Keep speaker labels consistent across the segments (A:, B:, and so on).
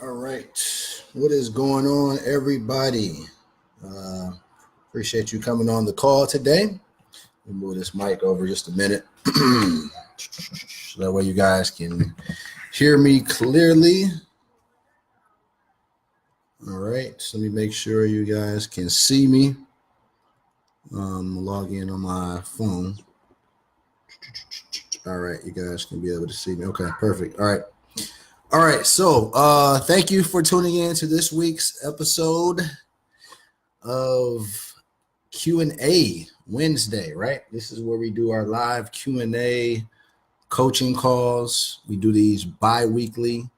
A: All right. What is going on, everybody? Appreciate you coming on the call today. Let me move this mic over just a minute. So that way you guys can hear me clearly. All right. So let me make sure you guys can see me. Log in on my phone. All right. You guys can be able to see me. Okay. Perfect. All right. All right, so thank you for tuning in to this week's episode of Q&A Wednesday, right? This is where we do our live Q&A coaching calls. We do these bi-weekly,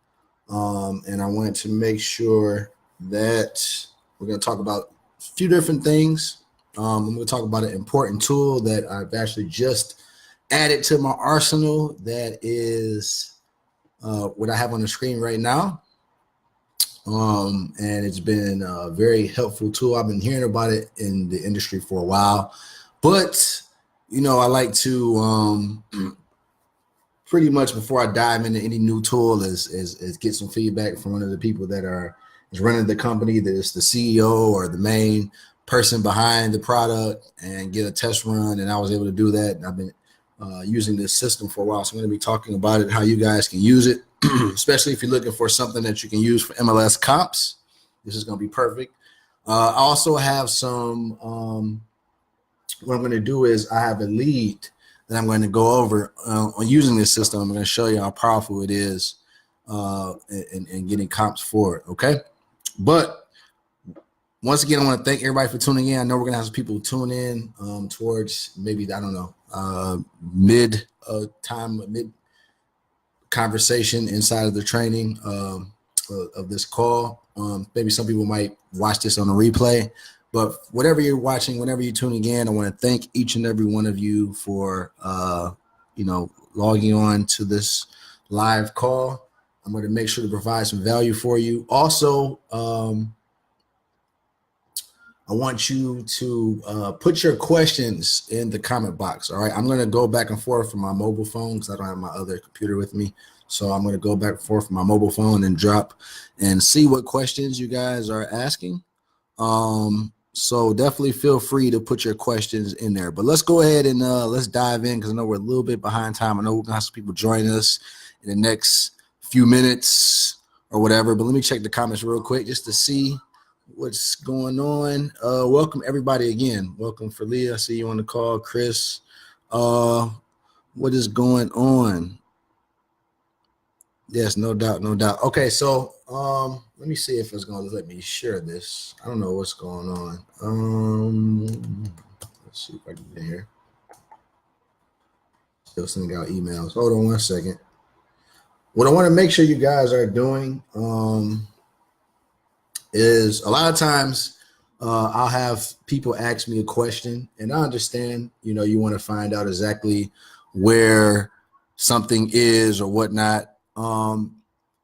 A: and I wanted to make sure that we're going to talk about a few different things. I'm going to talk about an important tool that I've actually just added to my arsenal that is what I have on the screen right now. And it's been a very helpful tool. I've been hearing about it in the industry for a while, but I like to pretty much before I dive into any new tool is get some feedback from one of the people that is running the company, that is the CEO or the main person behind the product, and get a test run. And I was able to do that. And I've been using this system for a while. So I'm going to be talking about it, how you guys can use it, especially if you're looking for something that you can use for MLS comps. This is going to be perfect. I also have some, what I'm going to do is I have a lead that I'm going to go over on using this system. I'm going to show you how powerful it is in getting comps for it, okay? But once again, I want to thank everybody for tuning in. I know we're going to have some people tune in towards maybe, I don't know, mid conversation inside of the training of this call. Maybe some people might watch this on a replay, but whatever you're watching, whenever you're tuning in, I want to thank each and every one of you for, logging on to this live call. I'm going to make sure to provide some value for you. Also, I want you to put your questions in the comment box. All right. I'm going to go back and forth from my mobile phone because I don't have my other computer with me. So I'm going to go back and forth from my mobile phone and drop and see what questions you guys are asking. So definitely feel free to put your questions in there. But let's go ahead and let's dive in because I know we're a little bit behind time. I know we're going to have some people join us in the next few minutes or whatever. But let me check the comments real quick just to see what's going on. Welcome everybody again. Welcome for Leah. I see you on the call. Chris. What is going on? Yes, no doubt, no doubt. Okay, so let me see if it's gonna let me share this. I don't know what's going on. Let's see if I can get in here. Still sending out emails. Hold on one second. What I want to make sure you guys are doing is a lot of times I'll have people ask me a question, and I understand, you want to find out exactly where something is or whatnot.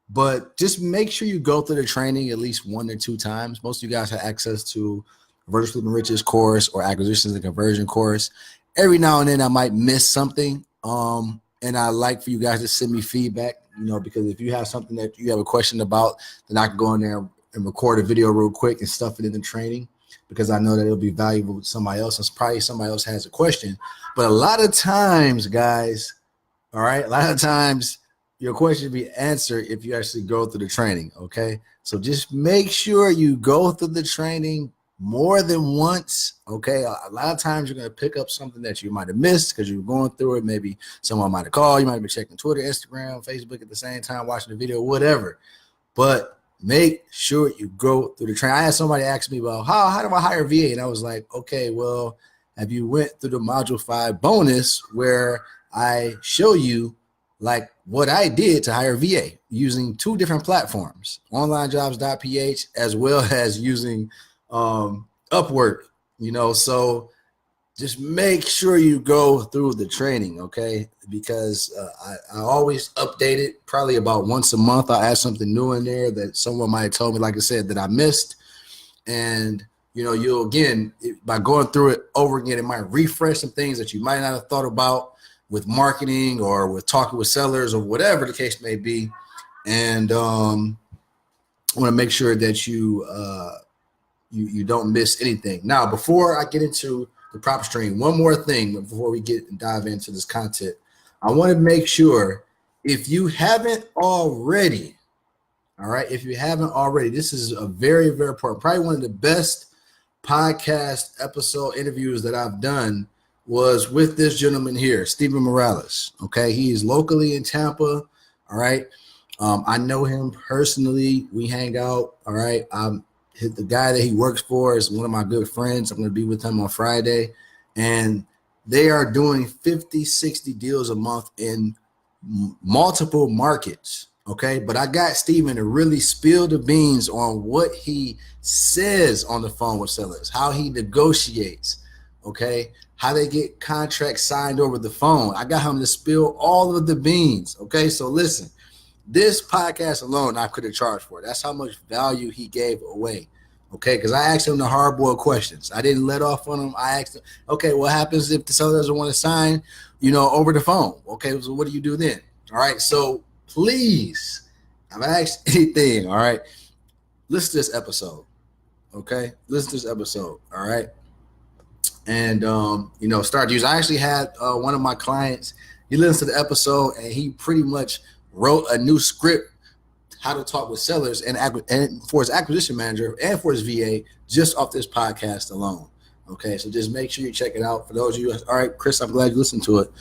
A: But just make sure you go through the training at least 1 or 2 times. Most of you guys have access to Virtual Flipping Riches course or Acquisitions and Conversion course. Every now and then I might miss something. And I like for you guys to send me feedback, because if you have something that you have a question about, then I can go in there and record a video real quick and stuff it in the training, because I know that it'll be valuable to somebody else. It's probably somebody else has a question. But a lot of times, guys, all right, a lot of times your question will be answered if you actually go through the training, okay? So just make sure you go through the training more than once, okay? A lot of times you're going to pick up something that you might have missed because you're going through it. Maybe someone might have called. You might be checking Twitter, Instagram, Facebook at the same time, watching the video, whatever. But make sure you go through the training. I had somebody ask me, well, how do I hire VA? And I was like, okay, well, have you went through the Module 5 bonus where I show you like what I did to hire VA using 2 different platforms, onlinejobs.ph as well as using Upwork, so just make sure you go through the training, okay? Because I always update it probably about once a month. I'll add something new in there that someone might have told me, like I said, that I missed. And, you'll, again, by going through it over again, it might refresh some things that you might not have thought about with marketing or with talking with sellers or whatever the case may be. And I want to make sure that you don't miss anything. Now, before I get into the prop stream, one more thing before we dive into this content. I want to make sure, if you haven't already, all right, if you haven't already, this is a very, very important, probably one of the best podcast episode interviews that I've done was with this gentleman here, Steven Morales. Okay, he is locally in Tampa. All right, I know him personally. We hang out. All right, the guy that he works for is one of my good friends. I'm going to be with him on Friday, and they are doing 50, 60 deals a month in multiple markets. Okay, but I got Steven to really spill the beans on what he says on the phone with sellers, how he negotiates, okay, how they get contracts signed over the phone. I got him to spill all of the beans. Okay, so listen, this podcast alone, I could have charged for it. That's how much value he gave away. Okay, because I asked him the hard-boiled questions. I didn't let off on him. I asked him, okay, what happens if the seller doesn't want to sign, over the phone? Okay, so what do you do then? All right, so please, if I asked anything, all right, listen to this episode. Okay, listen to this episode. All right, and start to use. I actually had one of my clients. He listened to the episode and he pretty much wrote a new script, how to talk with sellers and for his acquisition manager and for his VA, just off this podcast alone. Okay, so just make sure you check it out. For those of you, all right, Chris, I'm glad you listened to it,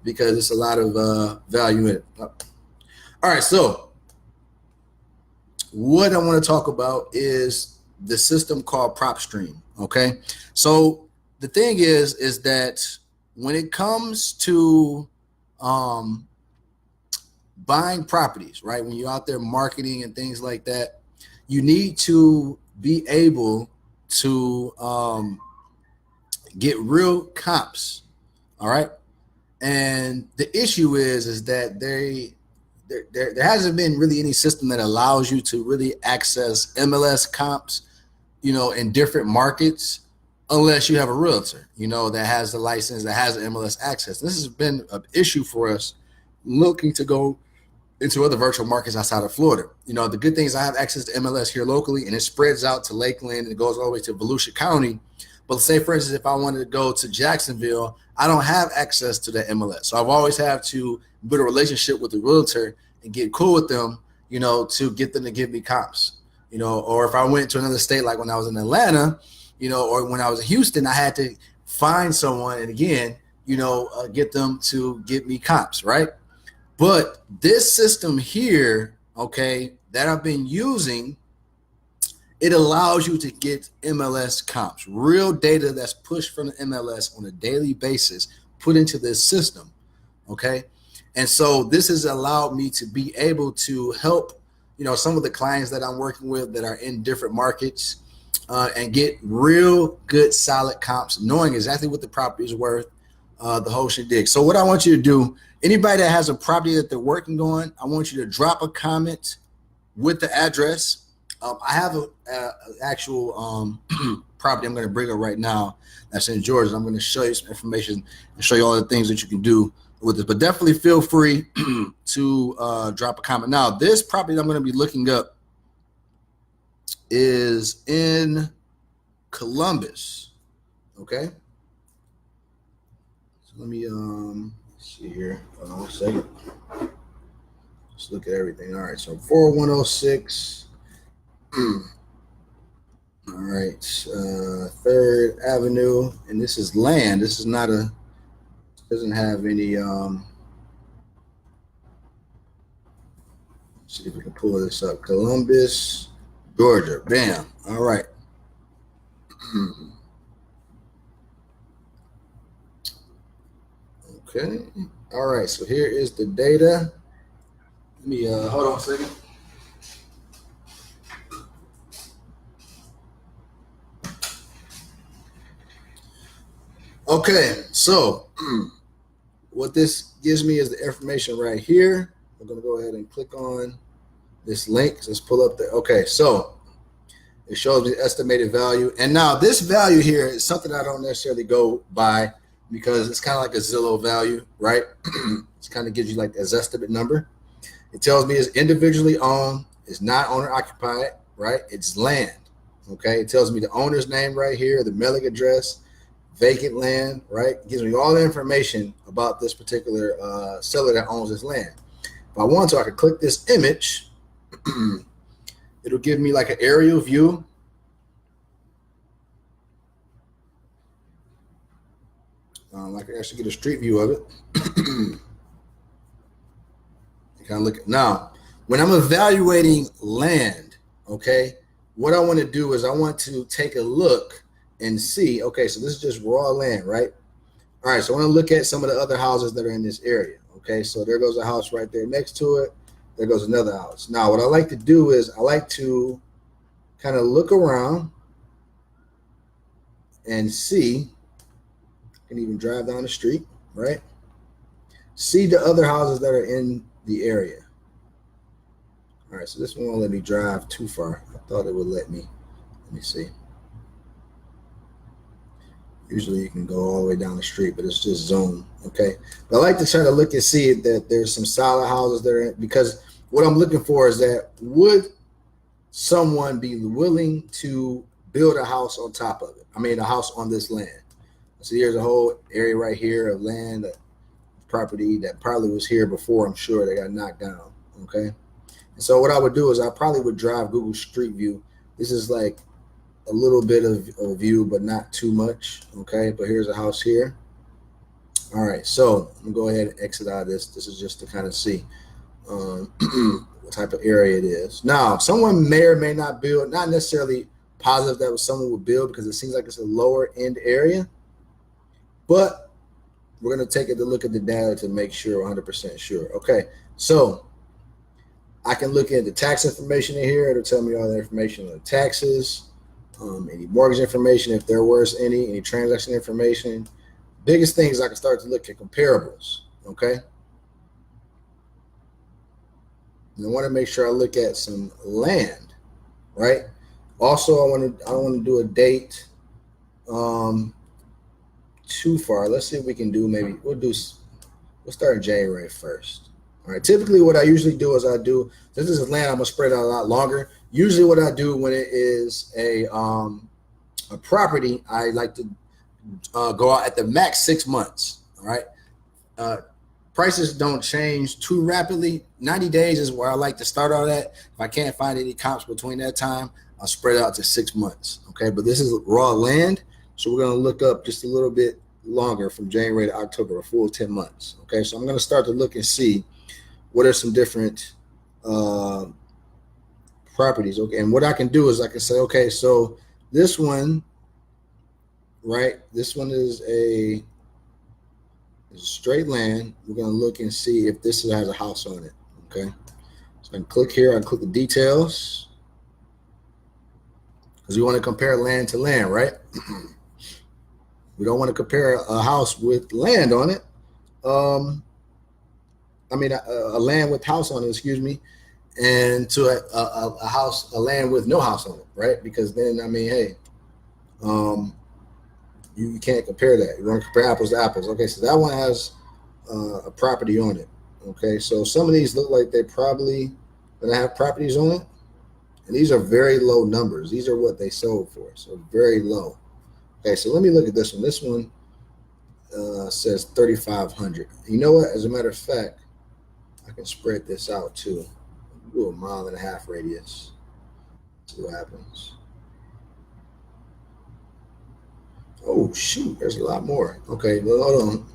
A: because it's a lot of value in it. All right, so what I want to talk about is the system called PropStream. Okay, so the thing is that when it comes to buying properties, right? When you're out there marketing and things like that, you need to be able to get real comps, all right? And the issue is that there hasn't been really any system that allows you to really access MLS comps, in different markets, unless you have a realtor, that has the license, that has the MLS access. This has been an issue for us looking to go into other virtual markets outside of Florida. The good thing is I have access to MLS here locally, and it spreads out to Lakeland and it goes all the way to Volusia County. But say, for instance, if I wanted to go to Jacksonville, I don't have access to the MLS. So I've always had to build a relationship with the realtor and get cool with them, to get them to give me comps, or if I went to another state, like when I was in Atlanta, or when I was in Houston, I had to find someone and again, get them to give me comps, right? But this system here, okay, that I've been using, it allows you to get MLS comps, real data that's pushed from the MLS on a daily basis, put into this system, okay? And so this has allowed me to be able to help, some of the clients that I'm working with that are in different markets and get real good, solid comps, knowing exactly what the property is worth, the whole shindig. So what I want you to do, anybody that has a property that they're working on, I want you to drop a comment with the address. I have an actual property I'm going to bring up right now that's in Georgia. I'm going to show you some information and show you all the things that you can do with it. But definitely feel free to drop a comment. Now, this property that I'm going to be looking up is in Columbus. Okay. So let me see here. Hold on 1 second. Let's look at everything. All right. So 4106. All right. 3rd Avenue. And this is land. This is not doesn't have any. See if we can pull this up. Columbus, Georgia. Bam. All right. Okay. All right. So here is the data. Let me hold on a second. Okay. So what this gives me is the information right here. I'm going to go ahead and click on this link. Let's pull up there. Okay. So it shows me the estimated value. And now this value here is something I don't necessarily go by because it's kind of like a Zillow value, right? It kind of gives you like a estimate number. It tells me it's individually owned. It's not owner occupied, right? It's land. Okay, it tells me the owner's name right here, the mailing address, vacant land, right? It gives me all the information about this particular seller that owns this land. If I want to, I can click this image. It'll give me like an aerial view. I can actually get a street view of it. Kind of look at now. When I'm evaluating land, okay, what I want to do is I want to take a look and see. Okay, so this is just raw land, right? All right, so I want to look at some of the other houses that are in this area. Okay, so there goes a house right there next to it. There goes another house. Now, what I like to do is I like to kind of look around and see. I can even drive down the street, right? See the other houses that are in the area. All right, so this one won't let me drive too far. I thought it would let me. Let me see. Usually you can go all the way down the street, but it's just zone, okay? But I like to try to look and see that there's some solid houses there, because what I'm looking for is that would someone be willing to build a house on top of it? I mean, a house on this land. So here's a whole area right here of land, property that probably was here before, I'm sure, they got knocked down, okay? And so what I would do is I probably would drive Google Street View. This is like a little bit of a view, but not too much, okay? But here's a house here. All right, so I'm gonna go ahead and exit out of this. This is just to kind of see what type of area it is. Now, someone may or may not build, not necessarily positive that someone would build, because it seems like it's a lower end area, but we're gonna take a look at the data to make sure, 100% sure. Okay, so I can look at the tax information in here. It'll tell me all the information on the taxes, any mortgage information, if there was any transaction information. Biggest thing is I can start to look at comparables, okay? And I want to make sure I look at some land, right? Also, I want to do a date too far. Let's see if we can do, maybe we'll start in January 1st. All right, typically what I usually do is since this is land, I'm gonna spread it out a lot longer. Usually what I do when it is a property, I like to go out at the max 6 months, all right? Prices don't change too rapidly. 90 days is where I like to start all that. If I can't find any comps between that time, I'll spread it out to 6 months, okay? But this is raw land, so we're gonna look up just a little bit longer from January to October, a full 10 months, okay? So I'm gonna start to look and see what are some different properties, okay? And what I can do is I can say, okay, so this one, right? This one is a straight land. We're gonna look and see if this has a house on it, okay? So I can click here, I can click the details, because we want to compare land to land, right? We don't want to compare a house with land on it. I mean, a land with house on it, excuse me, and to a house, a land with no house on it, right? Because then, I mean, hey, you can't compare that. You want to compare apples to apples. Okay, so that one has a property on it. Okay, so some of these look like they're probably going to have properties on it, and these are very low numbers. These are what they sold for, so very low. Okay, so let me look at this one. This one says 3,500. You know what? As a matter of fact, I can spread this out too. Do a 1.5 mile radius. See what happens. Oh shoot, there's a lot more. Okay, well, hold on.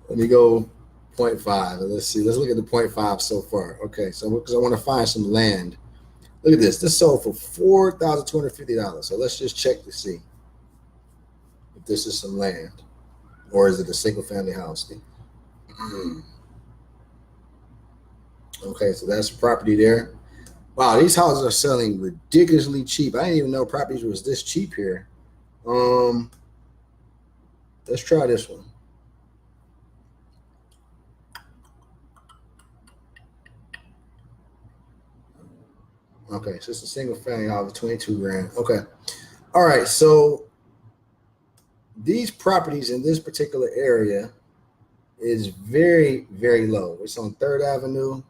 A: Let me go 0.5. Let's see. Let's look at the 0.5 so far. Okay, so because I want to find some land. Look at this. This sold for $4,250. So let's just check to see if this is some land, or is it a single family house? Okay, so that's property there. Wow, these houses are selling ridiculously cheap. I didn't even know properties was this cheap here. Let's try this one. Okay, so it's a single family house, 22 grand. Okay. All right, so these properties in this particular area is very, very low. It's on 3rd Avenue.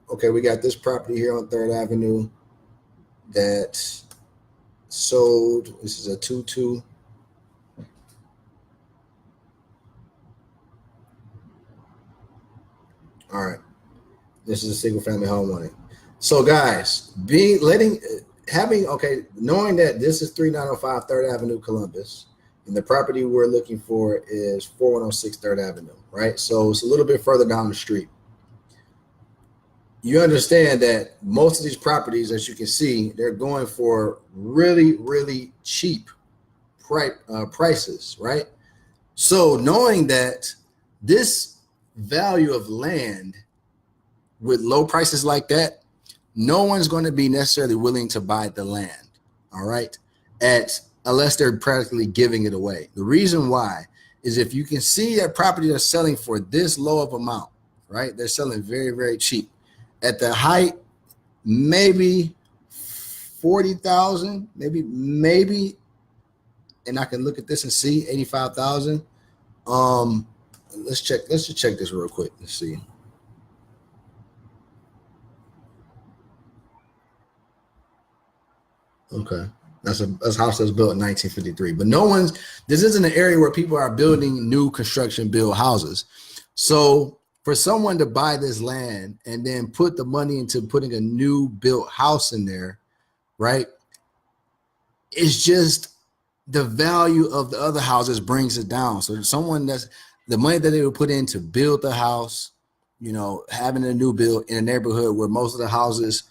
A: okay, we got this property here on 3rd Avenue that sold. This is a 2-2. All right. This is a single family home on it. So guys, knowing that this is 3905 3rd Avenue, Columbus, and the property we're looking for is 4106 3rd Avenue, right? So it's a little bit further down the street. You understand that most of these properties, as you can see, they're going for really, really cheap prices, right? So knowing that this value of land with low prices like that, no one's going to be necessarily willing to buy the land, all right, unless they're practically giving it away. The reason why is if you can see that property they're selling for this low of amount, right? They're selling very, very cheap. At the height, maybe 40,000, maybe, and I can look at this and see 85,000. Let's just check this real quick. Let's see. Okay. That's a house that's built in 1953. But this isn't an area where people are building new construction build houses. So for someone to buy this land and then put the money into putting a new built house in there, right? It's just the value of the other houses brings it down. So someone that's the money that they would put in to build the house, having a new build in a neighborhood where most of the houses,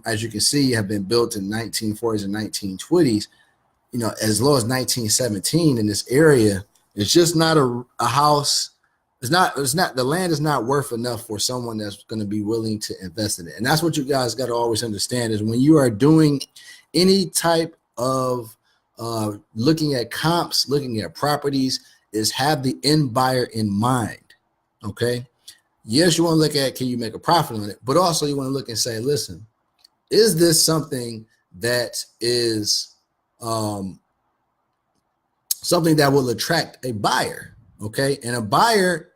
A: as you can see, have been built in 1940s and 1920s, as low as 1917 in this area. It's just not a house. It's not the land is not worth enough for someone that's going to be willing to invest in it. And that's what you guys got to always understand is when you are doing any type of looking at comps, looking at properties, is have the end buyer in mind. Okay. Yes, you want to look at, can you make a profit on it? But also you want to look and say, listen, is this something that is something that will attract a buyer? Okay. And a buyer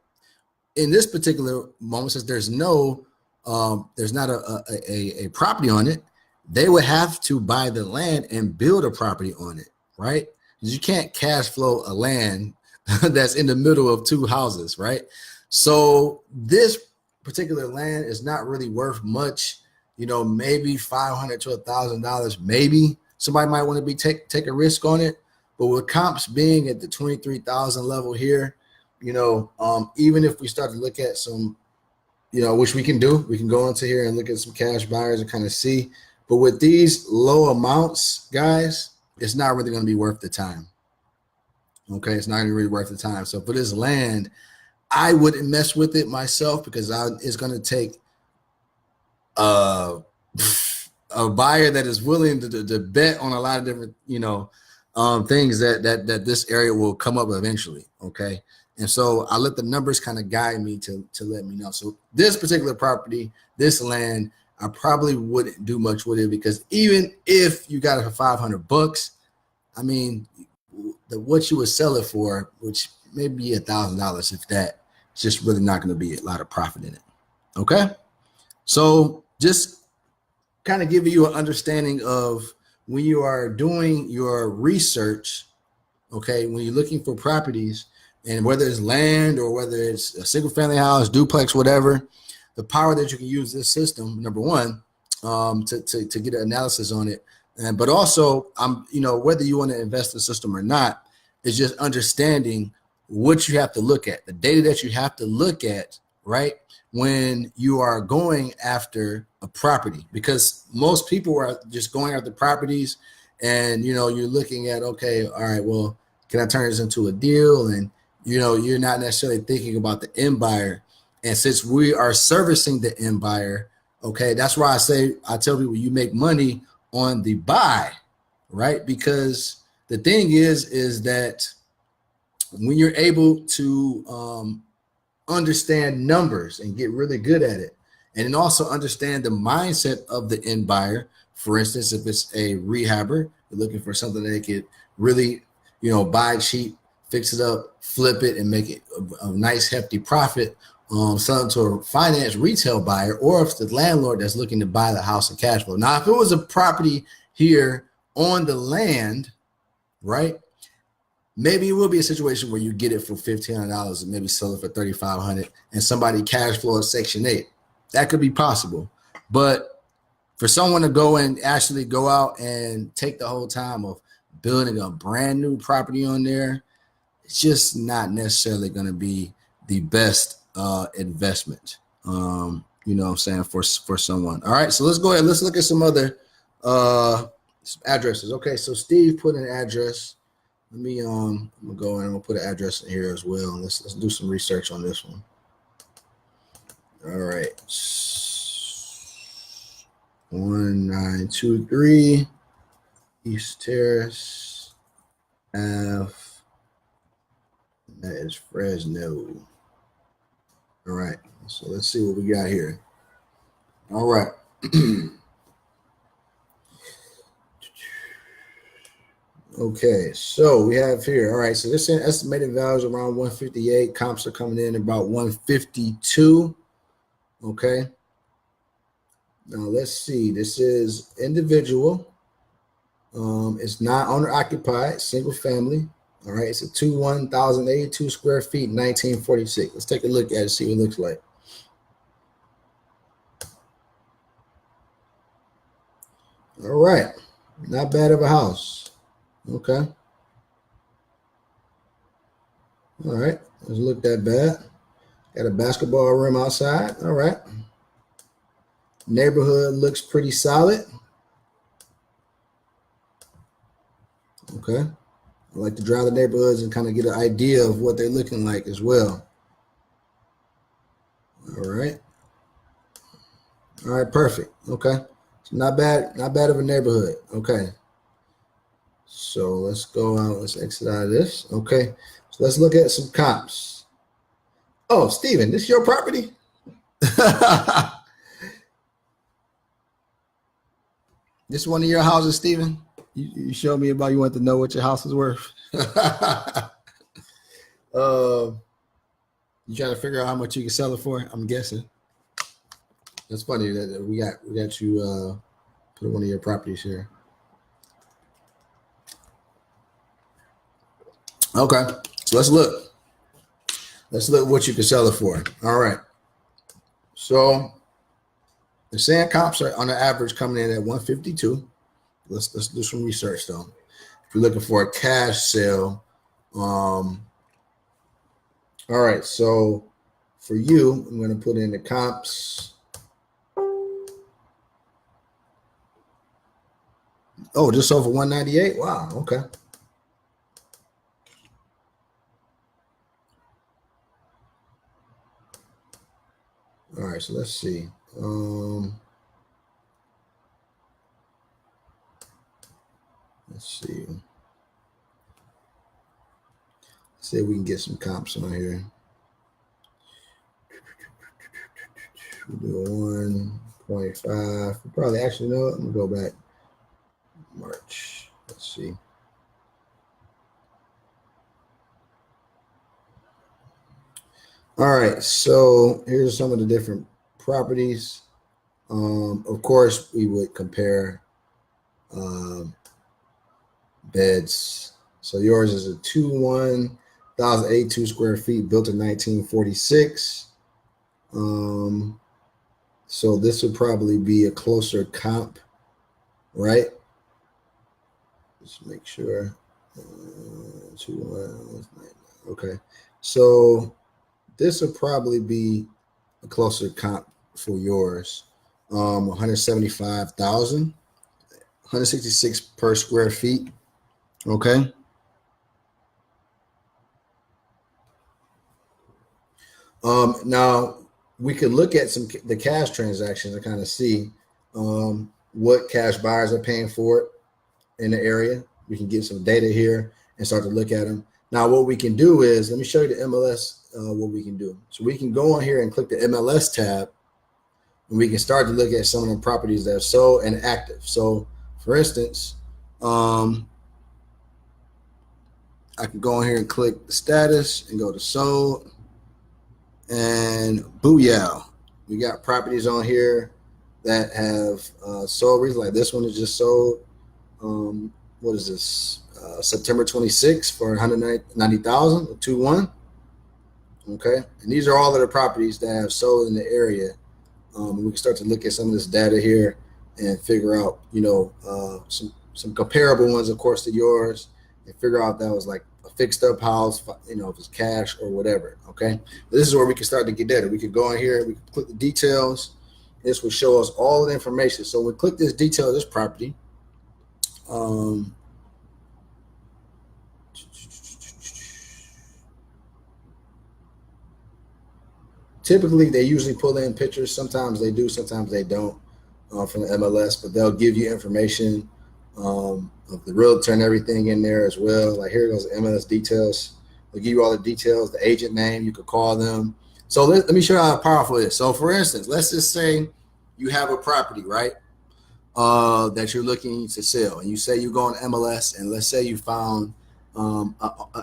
A: in this particular moment, since there's not a property on it, they would have to buy the land and build a property on it, right? Because you can't cash flow a land that's in the middle of two houses, right? So this particular land is not really worth much, maybe $500 to $1,000. Maybe somebody might want to take a risk on it, but with comps being at the 23,000 level here, even if we start to look at some, which we can do, we can go into here and look at some cash buyers and kind of see. But with these low amounts, guys, it's not really going to be worth the time. Okay, it's not really worth the time. So for this land, I wouldn't mess with it myself because it's going to take a buyer that is willing to bet on a lot of different, things that this area will come up eventually. Okay. And so I let the numbers kind of guide me to let me know. So this particular property, this land, I probably wouldn't do much with it because even if you got it for $500, I mean, what you would sell it for, which may be $1,000, if that, it's just really not going to be a lot of profit in it. Okay. So just kind of give you an understanding of when you are doing your research, okay, when you're looking for properties, and whether it's land or whether it's a single family house, duplex, whatever, the power that you can use this system, number one, to get an analysis on it. But also, whether you want to invest in the system or not, is just understanding what you have to look at, the data that you have to look at, right? When you are going after a property, because most people are just going after properties and, you're looking at, okay, all right, well, can I turn this into a deal? And, you're not necessarily thinking about the end buyer. And since we are servicing the end buyer, okay, that's why I tell people you make money on the buy, right? Because the thing is that when you're able to understand numbers and get really good at it, and then also understand the mindset of the end buyer. For instance, if it's a rehabber, you're looking for something that they could really, buy cheap, fix it up, flip it, and make it a nice hefty profit. selling to a finance retail buyer, or if it's the landlord that's looking to buy the house in cash flow. Now, if it was a property here on the land, right? Maybe it will be a situation where you get it for $1,500 and maybe sell it for $3,500 and somebody cash flow Section 8. That could be possible. But for someone to go and actually go out and take the whole time of building a brand new property on there, it's just not necessarily going to be the best investment. You know what I'm saying, for someone. All right, so let's go ahead. Let's look at some other some addresses. Okay, so Steve put an address. Let me I'm gonna go and I'm gonna put an address in here as well. Let's do some research on this one. All right. 1923 East Terrace Ave. That is Fresno. All right. So let's see what we got here. All right. Okay, so we have here. All right, so this estimated values around 158. Comps are coming in about 152. Okay. Now let's see. This is individual. It's not owner occupied, single family. All right, it's a 1,082 square feet, 1946. Let's take a look at it, see what it looks like. All right, not bad of a house. Okay. All right, doesn't look that bad. Got a basketball rim outside. All right. Neighborhood looks pretty solid. Okay. I like to drive the neighborhoods and kind of get an idea of what they're looking like as well. All right. All right, perfect. Okay. So not bad of a neighborhood. Okay. So let's go out. Let's exit out of this. Okay. So let's look at some comps. Oh, Steven, this is your property? This is one of your houses, Steven? You showed me about, you want to know what your house is worth. You trying to figure out how much you can sell it for? I'm guessing. That's funny that we got you put one of your properties here. Okay, so let's look. Let's look what you can sell it for. All right. So the sand comps are on the average coming in at 152. Let's do some research though. If you're looking for a cash sale, all right. So for you, I'm going to put in the comps. Oh, just over 198. Wow. Okay. All right, so let's see. Let's see. Let's see if we can get some comps on here. We'll do 1.5. Probably actually no. Let me go back. March. Let's see. All right, so here's some of the different properties. Of course, we would compare beds. So yours is a 1,082 square feet, built in 1946. So this would probably be a closer comp, right? Just make sure. Okay, so this would probably be a closer comp for yours. 175,000, 166 per square feet. Okay. Now we could look at the cash transactions and kind of see what cash buyers are paying for it in the area. We can get some data here and start to look at them. Now, what we can do is, let me show you the MLS, what we can do. So we can go on here and click the MLS tab, and we can start to look at some of the properties that are sold and active. So for instance, I can go on here and click the status and go to sold. And booyah, we got properties on here that have sold recently. Like this one is just sold. What is this? September 26th for 190,000, 2-1. Okay, and these are all of the properties that have sold in the area. We can start to look at some of this data here and figure out, some comparable ones, of course, to yours, and figure out if that was like a fixed up house, if it's cash or whatever. Okay, but this is where we can start to get data. We could go in here, we can click the details. This will show us all the information. So we click this detail of this property. Typically, they usually pull in pictures. Sometimes they do, sometimes they don't from the MLS, but they'll give you information of the realtor and everything in there as well. Like here goes the MLS details. They'll give you all the details, the agent name, you could call them. So let me show you how powerful it is. So for instance, let's just say you have a property, right, that you're looking to sell. And you say you go on MLS, and let's say you found an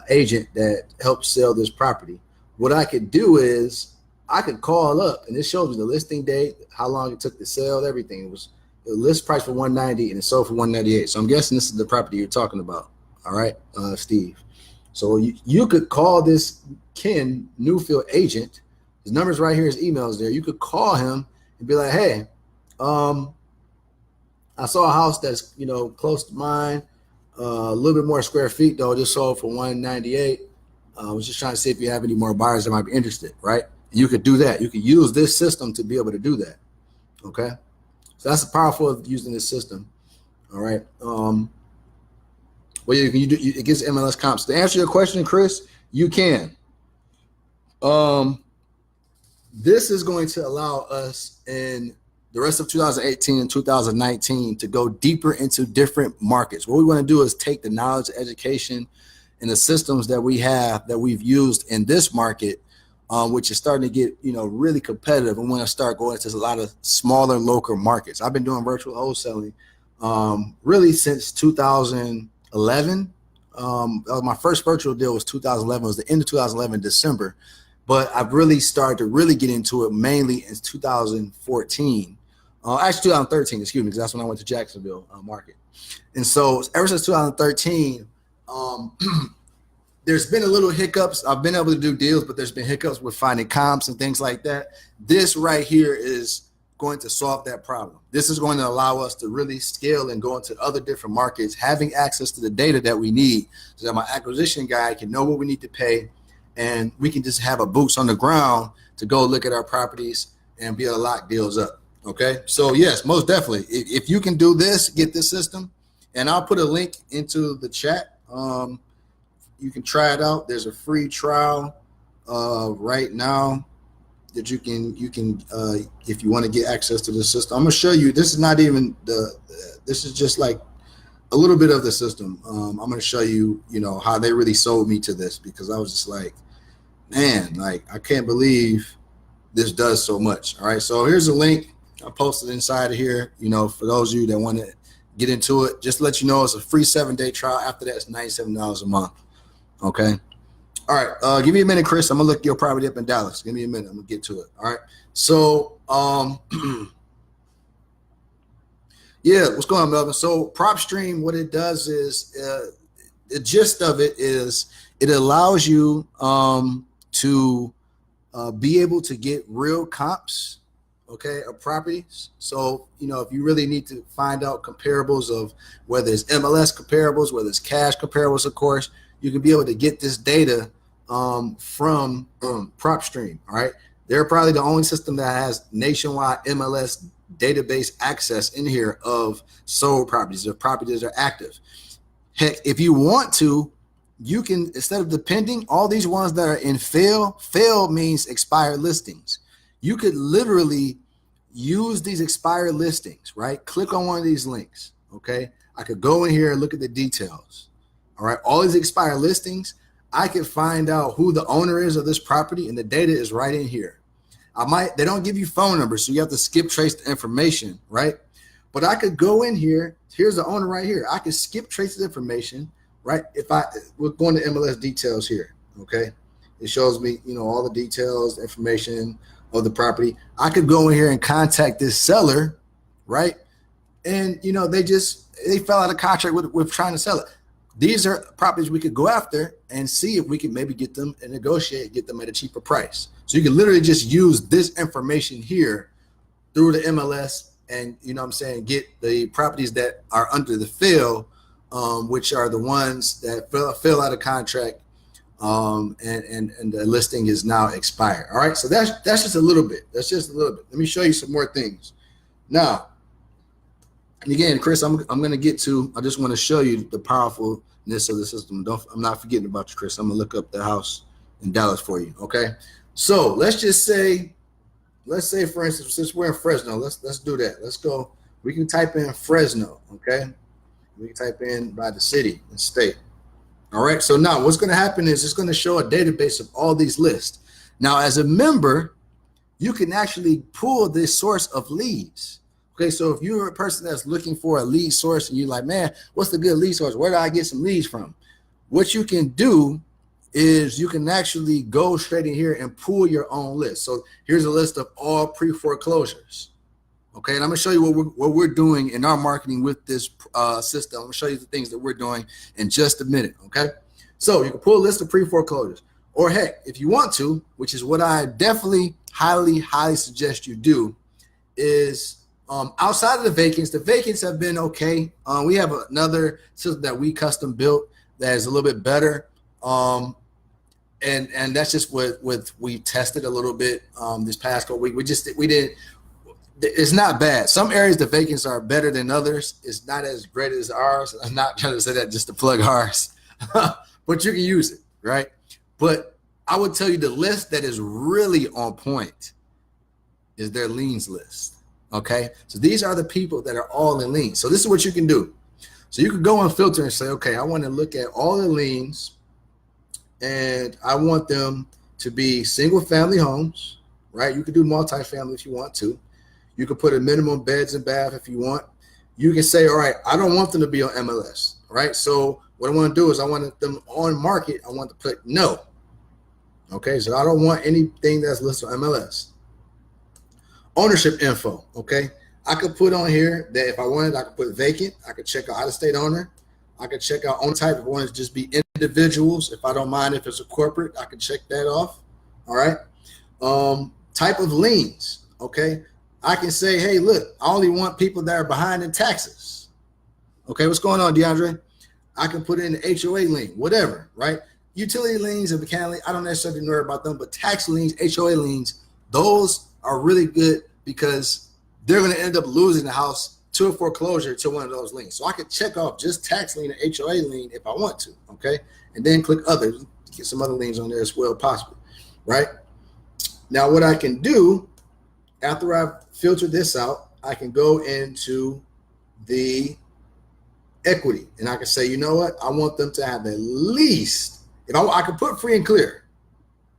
A: agent that helps sell this property. What I could do is I could call up, and this shows me the listing date, how long it took to sell, everything. It was the list price for 190 and it sold for 198. So I'm guessing this is the property you're talking about. All right, Steve. So you could call this Ken Newfield agent. His number's right here, his email's there. You could call him and be like, hey, I saw a house that's close to mine, a little bit more square feet though, just sold for 198. I was just trying to see if you have any more buyers that might be interested, right? You could do that. You could use this system to be able to do that. Okay. So that's the powerful of using this system. All right. Well, you can do it gets MLS comps. To answer your question, Chris, you can. This is going to allow us in the rest of 2018 and 2019 to go deeper into different markets. What we want to do is take the knowledge, education, and the systems that we have that we've used in this market, which is starting to get really competitive. And want to start going to a lot of smaller local markets. I've been doing virtual wholesaling really since 2011. My first virtual deal was 2011. It was the end of 2011, December. But I've really started to really get into it mainly in 2014. Actually 2013, excuse me, because that's when I went to Jacksonville market. And so ever since 2013, there's been a little hiccups. I've been able to do deals, but there's been hiccups with finding comps and things like that. This right here is going to solve that problem. This is going to allow us to really scale and go into other different markets, having access to the data that we need so that my acquisition guy can know what we need to pay, and we can just have a boots on the ground to go look at our properties and be able to lock deals up. Okay. So yes, most definitely. If you can do this, get this system, and I'll put a link into the chat. You can try it out. There's a free trial right now that you can if you want to get access to the system. I'm gonna show you. This is not even this is just like a little bit of the system. I'm gonna show you, how they really sold me to this, because I was just like, man, like I can't believe this does so much. All right, so here's a link I posted inside of here. For those of you that want to get into it, just to let you know, it's a free 7-day trial. After that, it's $97 a month. Okay. All right. Give me a minute, Chris. I'm gonna look your property up in Dallas. Give me a minute. I'm gonna get to it. All right. So, yeah, what's going on, Melvin? So PropStream, what it does is, the gist of it is it allows you to be able to get real comps, okay, of properties. So, if you really need to find out comparables of whether it's MLS comparables, whether it's cash comparables, of course, you can be able to get this data from PropStream. All right. They're probably the only system that has nationwide MLS database access in here of sold properties, of properties that are active. Heck, if you want to, you can, instead of depending, all these ones that are in fail means expired listings. You could literally use these expired listings, right? Click on one of these links. Okay. I could go in here and look at the details. All right, all these expired listings, I can find out who the owner is of this property, and the data is right in here. They don't give you phone numbers, so you have to skip trace the information, right? But I could go in here. Here's the owner right here. I could skip trace the information, right? We're going to MLS details here, okay? It shows me, you know, all the details, information of the property. I could go in here and contact this seller, right? And, you know, they fell out of contract with trying to sell it. These are properties we could go after and see if we can maybe get them and negotiate, get them at a cheaper price. So you can literally just use this information here through the MLS and, you know what I'm saying, get the properties that are under the fill, which are the ones that fell out of contract, and the listing is now expired. All right, so that's just a little bit. That's just a little bit. Let me show you some more things. Now, and again, Chris, I'm going to get to, I just want to show you the powerfulness of the system. I'm not forgetting about you, Chris. I'm going to look up the house in Dallas for you, okay? So let's say, for instance, since we're in Fresno, let's do that. Let's go. We can type in Fresno, okay? We can type in by the city and state. All right, so now what's going to happen is it's going to show a database of all these lists. Now, as a member, you can actually pull this source of leads. Okay, so if you're a person that's looking for a lead source and you're like, man, what's the good lead source? Where do I get some leads from? What you can do is you can actually go straight in here and pull your own list. So here's a list of all pre-foreclosures. Okay, and I'm gonna show you what we're doing in our marketing with this system. I'm gonna show you the things that we're doing in just a minute, okay? So you can pull a list of pre-foreclosures. Or heck, if you want to, which is what I definitely highly suggest you do, is outside of the vacants have been okay. We have another system that we custom built that is a little bit better. And that's just what we tested a little bit this past week. It's not bad. Some areas the vacants are better than others. It's not as great as ours. I'm not trying to say that just to plug ours, but you can use it, right? But I would tell you the list that is really on point is their liens list. Okay, so these are the people that are all in liens. So this is what you can do. So you can go and filter and say, okay, I want to look at all the liens and I want them to be single family homes, right? You can do multifamily if you want to. You can put a minimum beds and bath if you want. You can say, all right, I don't want them to be on MLS, right? So what I want to do is I want them on market. I want to put no. Okay, so I don't want anything that's listed on MLS. Ownership info, okay? I could put on here that if I wanted, I could put vacant. I could check out of-state owner. I could check out own type if I wanted to just be individuals. If I don't mind if it's a corporate, I could check that off, all right? Type of liens, okay? I can say, hey, look, I only want people that are behind in taxes. Okay, what's going on, DeAndre? I can put in the HOA lien, whatever, right? Utility liens and mechanical, I don't necessarily know about them, but tax liens, HOA liens, those are really good because they're going to end up losing the house to a foreclosure to one of those liens. So I could check off just tax lien and HOA lien if I want to, okay? And then click others, get some other liens on there as well possible, right? Now what I can do after I've filtered this out, I can go into the equity and I can say, you know what? I want them to have at least, if I could put free and clear,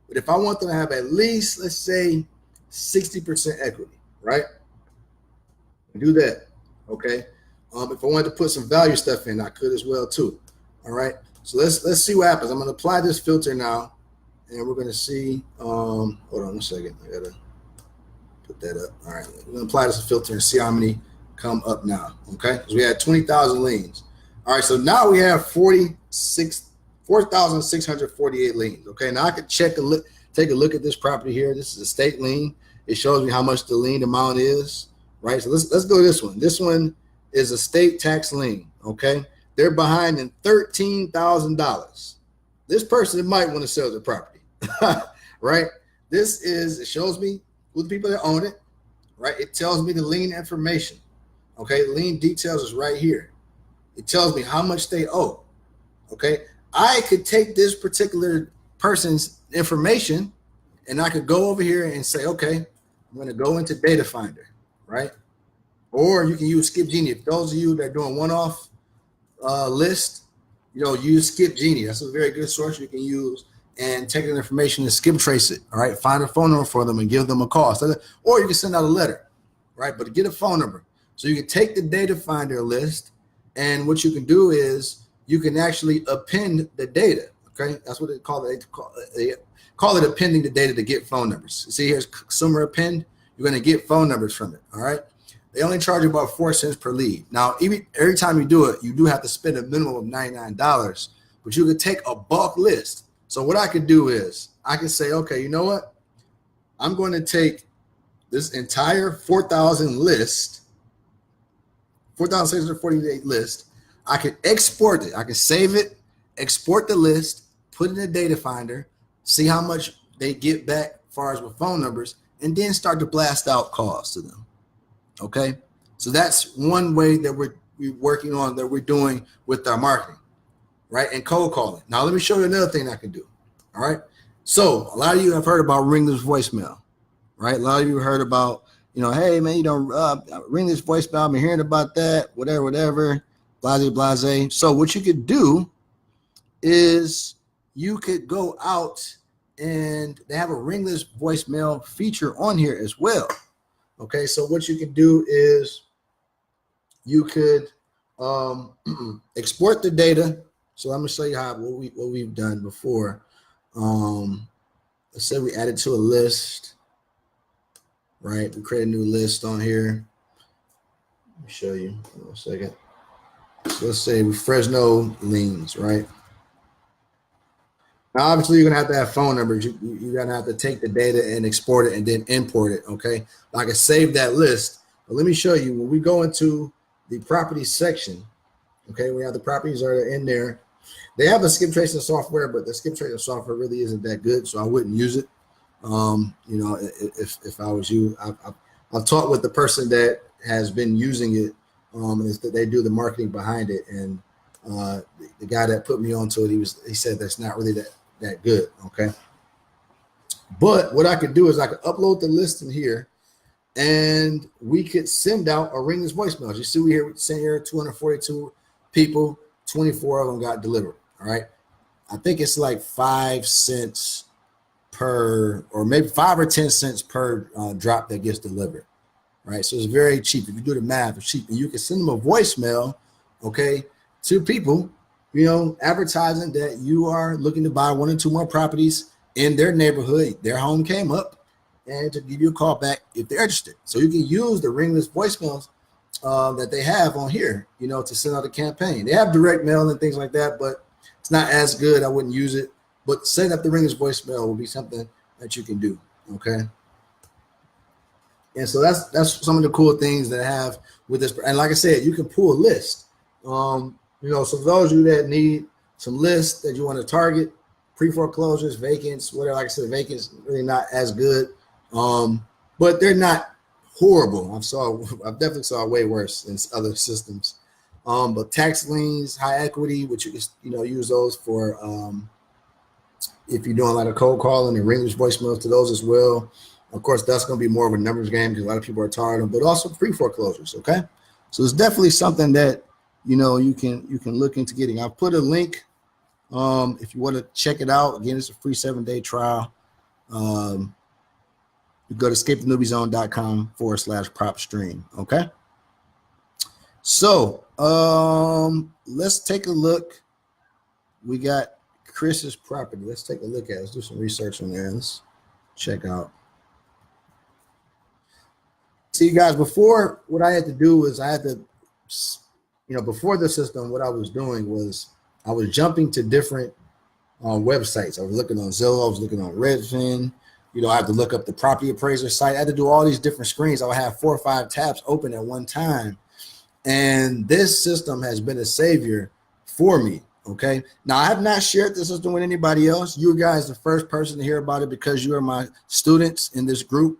A: but if I want them to have at least, let's say 60% equity, right? Do that, okay? If I wanted to put some value stuff in, I could as well too, all right? So let's see what happens. I'm gonna apply this filter now and we're gonna see, hold on one second. I gotta put that up. All right, we're gonna apply this filter and see how many come up now, okay? Because we had 20,000 liens. All right, so now we have 4,648 liens, okay? Now I could take a look at this property here. This is a state lien. It shows me how much the lien amount is, right? So let's go to this one. This one is a state tax lien, okay? They're behind in $13,000. This person might want to sell their property, right? It shows me who the people that own it, right? It tells me the lien information, okay? Lien details is right here. It tells me how much they owe, okay? I could take this particular person's information and I could go over here and say, okay, I'm going to go into Data Finder, right? Or you can use Skip Genie. If those of you that are doing one-off list, use Skip Genie. That's a very good source you can use and take that information and skip trace it, all right? Find a phone number for them and give them a call. Or you can send out a letter, right? But get a phone number. So you can take the Data Finder list and what you can do is you can actually append the data, okay? That's what they call it. call it appending the data to get phone numbers. See, here's consumer append. You're going to get phone numbers from it. All right. They only charge you about 4 cents per lead. Now, every time you do it, you do have to spend a minimum of $99, but you could take a bulk list. So what I could do is I can say, okay, you know what? I'm going to take this entire 4,000 list, 4,648 list. I can export it. I can save it, export the list, put it in a data finder, see how much they get back as far as with phone numbers, and then start to blast out calls to them. Okay, so that's one way that we're working on, that we're doing with our marketing, right? And cold calling. Now, let me show you another thing I can do. All right. So a lot of you have heard about ring this voicemail, right? A lot of you heard about, hey man, ring this voicemail. I've been hearing about that, whatever, blase. So what you could do is you could go out, and they have a ringless voicemail feature on here as well. Okay, so what you can do is you could export the data. So I'm gonna show you what we've done before. Let's say we added to a list, right? We create a new list on here. Let me show you in a second. So let's say Fresno liens, right? Now, obviously, you're gonna have phone numbers. You're gonna have to take the data and export it and then import it. Okay, I can save that list. But let me show you when we go into the property section. Okay, we have the properties that are in there. They have a skip tracing software, but the skip tracing software really isn't that good, so I wouldn't use it. If I was you, I've talked with the person that has been using it. Is that they do the marketing behind it, and the guy that put me onto it, he said that's not really that good. Okay, but what I could do is I could upload the list in here, and we could send out a ring this voicemail. You see, we sent here 242 people, 24 of them got delivered. All right, I think it's like 5 cents per, or maybe 5 or 10 cents per drop that gets delivered. Right, so it's very cheap. If you do the math, it's cheap, and you can send them a voicemail, okay, to people, advertising that you are looking to buy 1 or 2 more properties in their neighborhood. Their home came up, and to give you a call back if they're interested. So you can use the ringless voicemails that they have on here, to send out a campaign. They have direct mail and things like that, but it's not as good. I wouldn't use it. But setting up the ringless voicemail will be something that you can do. Okay. And so that's some of the cool things that I have with this. And like I said, you can pull a list. So for those of you that need some lists that you want to target, pre-foreclosures, vacants, whatever. Like I said, vacants really not as good, but they're not horrible. I've definitely saw way worse in other systems. But tax liens, high equity, which you can use those for if you're doing a lot of cold calling and ringless voicemails to those as well. Of course, that's going to be more of a numbers game because a lot of people are tired of them, but also pre-foreclosures. Okay, so it's definitely something that you can look into getting. I'll put a link if you want to check it out. Again, it's a free 7-day trial. You go to escapethenewbiezone.com/prop stream. Okay, so let's take a look. We got Chris's property. Let's take a look at it. Let's do some research on there. Let's check out. See, guys, before, what I had to do was before the system, what I was doing was I was jumping to different websites. I was looking on Zillow, I was looking on Redfin. I had to look up the property appraiser site. I had to do all these different screens. I would have 4 or 5 tabs open at one time. And this system has been a savior for me. Okay. Now, I have not shared this system with anybody else. You guys are the first person to hear about it because you are my students in this group.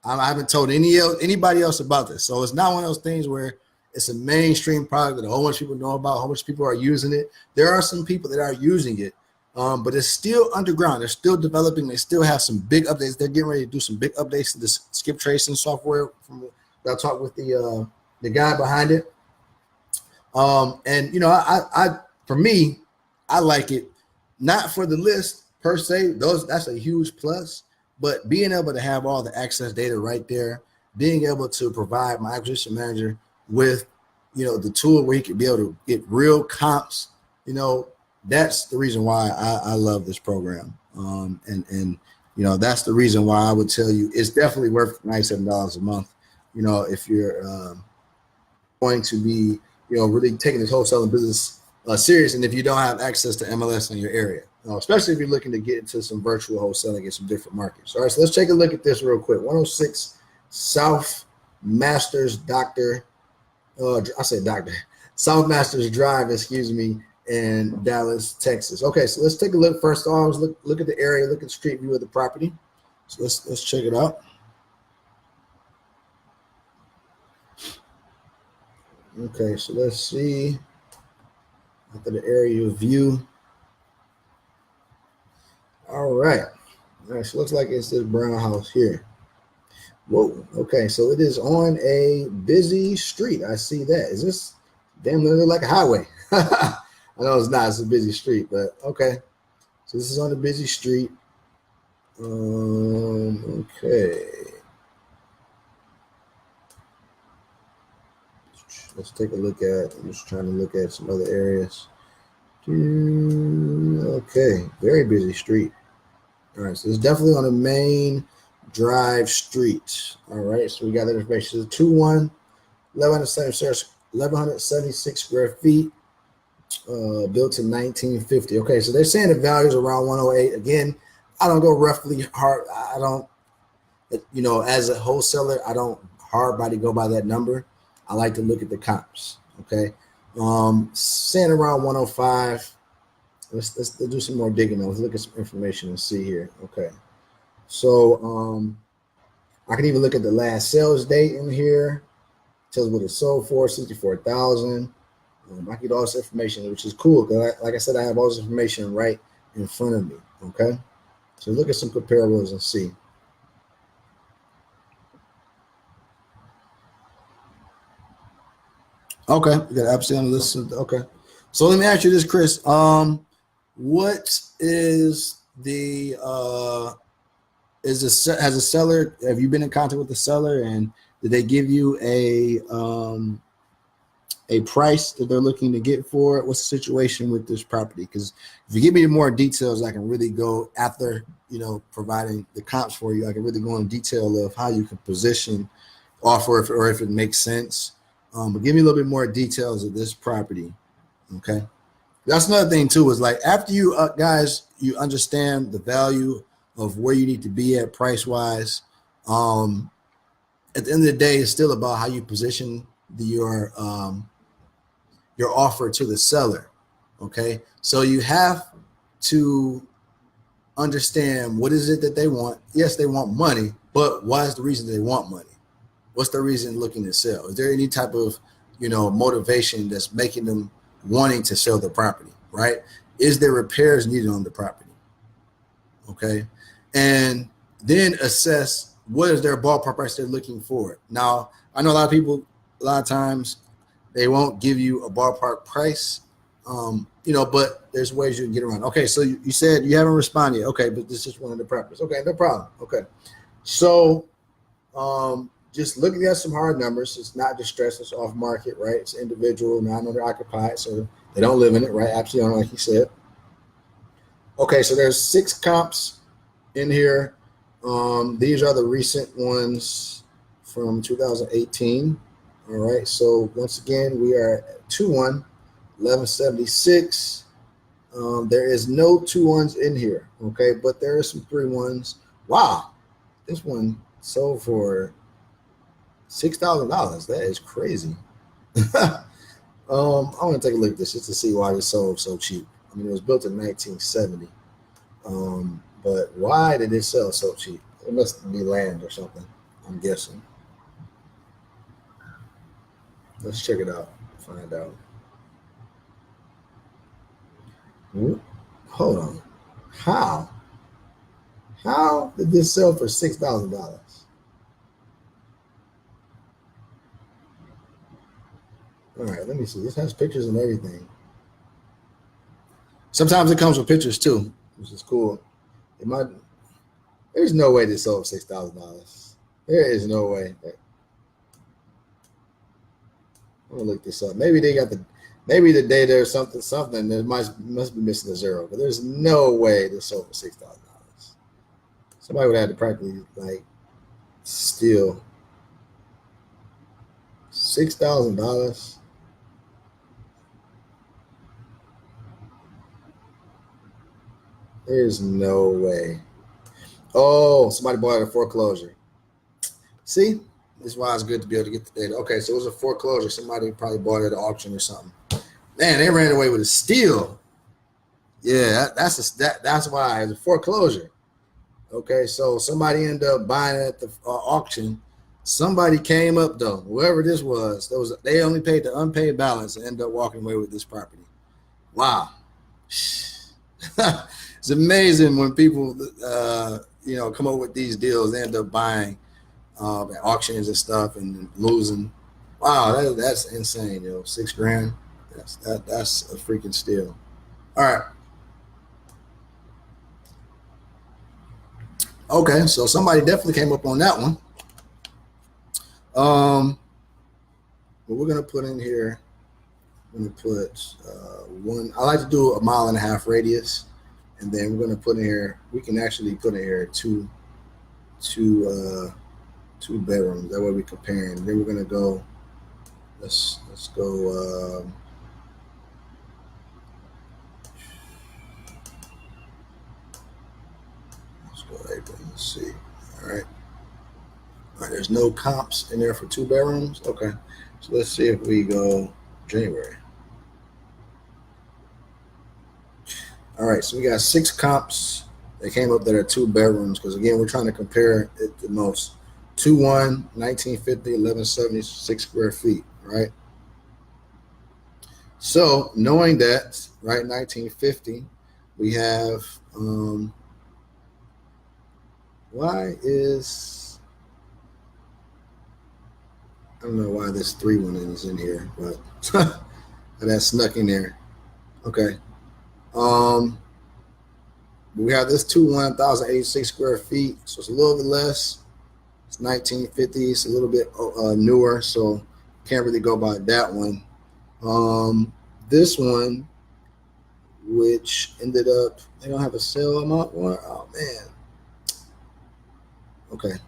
A: I haven't told anybody else about this. So it's not one of those things where it's a mainstream product that a whole bunch of people know about, a whole bunch of people are using it. There are some people that are using it, but it's still underground. They're still developing. They still have some big updates. They're getting ready to do some big updates to this skip tracing software. I talked with the guy behind it. For me, I like it, not for the list per se. That's a huge plus. But being able to have all the access data right there, being able to provide my acquisition manager with, the tool where he could be able to get real comps, that's the reason why I love this program. And you know, that's the reason why I would tell you it's definitely worth $97 a month. You know, if you're going to be, you know, really taking this wholesaling business serious, and if you don't have access to MLS in your area, especially if you're looking to get into some virtual wholesaling in some different markets. All right, so let's take a look at this real quick. 106 South Masters South Masters Drive, excuse me, in Dallas, Texas. Okay, so let's take a look. First off, look at the area, look at the street view of the property. So let's check it out. Okay, so let's see after the area view. All right, so looks like it's this brown house here. Whoa, okay, so it is on a busy street. I see that. Is this damn near like a highway? I know it's not, it's a busy street, but okay. So this is on a busy street. Okay. Let's take a look at, I'm just trying to look at some other areas. Okay, very busy street. All right, so it's definitely on a main drive street. All right, so we got that information. So 1176 square feet, built in 1950. Okay, so they're saying the value is around 108. Again, I don't go roughly hard. I don't, you know, as a wholesaler, I don't hard body go by that number. I like to look at the comps. Okay, saying around 105. Let's do some more digging. Let's look at some information and see here. Okay, so I can even look at the last sales date in here. It tells what it sold for, 64,000. I get all this information, which is cool because, like I said, I have all this information right in front of me. Okay, so look at some comparables and see. Okay, you got absolutely on the list. Okay, so let me ask you this, Chris. What is the as a seller? Have you been in contact with the seller, and did they give you a price that they're looking to get for it? What's the situation with this property? Because if you give me more details, I can really go after, you know, providing the comps for you. I can really go in detail of how you can position offer or if it makes sense. But give me a little bit more details of this property. Okay. That's another thing too, is like after you guys, you understand the value of where you need to be at price wise. At the end of the day, it's still about how you position your offer to the seller. Okay. So you have to understand what is it that they want. Yes, they want money, but why is the reason they want money? What's the reason looking to sell? Is there any type of, you know, motivation that's making them wanting to sell the property, right? Is there repairs needed on the property? Okay. And then assess what is their ballpark price they're looking for. Now, I know a lot of people, a lot of times they won't give you a ballpark price, you know, but there's ways you can get around. Okay. So you said you haven't responded yet. Okay. But this is one of the properties. Okay. No problem. Okay. So, just looking at some hard numbers, it's not distressed, it's off market, right? It's individual, non-owner occupied, so they don't live in it, right? Absolutely, like you said. Okay, so there's 6 comps in here. These are the recent ones from 2018. All right, so once again, we are at 2-1, 1176. There is no 2-1s in here, okay, but there are some 3-1s. Wow, this one sold for $6,000. That is crazy. I want to take a look at this just to see why it sold so cheap. I mean, it was built in 1970. But why did it sell so cheap? It must be land or something, I'm guessing. Let's check it out, find out. Hold on. How did this sell for $6,000? All right, let me see. This has pictures and everything. Sometimes it comes with pictures too, which is cool. There's no way this sold $6,000. There is no way. I'm gonna look this up. Maybe they got maybe the data or something that must be missing a zero, but there's no way this sold for $6,000. Somebody would have to practically like steal $6,000. There's no way. Oh, somebody bought it at foreclosure. See, this is why it's good to be able to get the data. Okay, so it was a foreclosure. Somebody probably bought it at auction or something. Man, they ran away with a steal. Yeah, that's why it's a foreclosure. Okay, so somebody ended up buying it at the auction. Somebody came up though, whoever this was, they only paid the unpaid balance and ended up walking away with this property. Wow. It's amazing when people come up with these deals. They end up buying at auctions and stuff and losing. Wow, that's insane, yo. $6,000. That's a freaking steal. All right. Okay, so somebody definitely came up on that one. But we're gonna put in here. I'm gonna put one. I like to do a 1.5 mile radius, and then we're gonna put in here. We can actually put in here two bedrooms. That way we comparing. Then we're gonna go. Let's go. Let's go April. Let's see. All right. All right. There's no comps in there for 2 bedrooms. Okay. So let's see if we go January. All right, so we got 6 comps. They came up that are 2 bedrooms because, again, we're trying to compare it the most. 2-1, 1950, 1176 square feet, right? So knowing that, right, 1950, we have, I don't know why this 3-1 is in here, but that snuck in there. Okay. We have this 1,086 square feet, so it's a little bit less. It's 1950. It's a little bit newer, so can't really go by that one. This one, which ended up, they don't have a sale amount one. Oh man. Okay,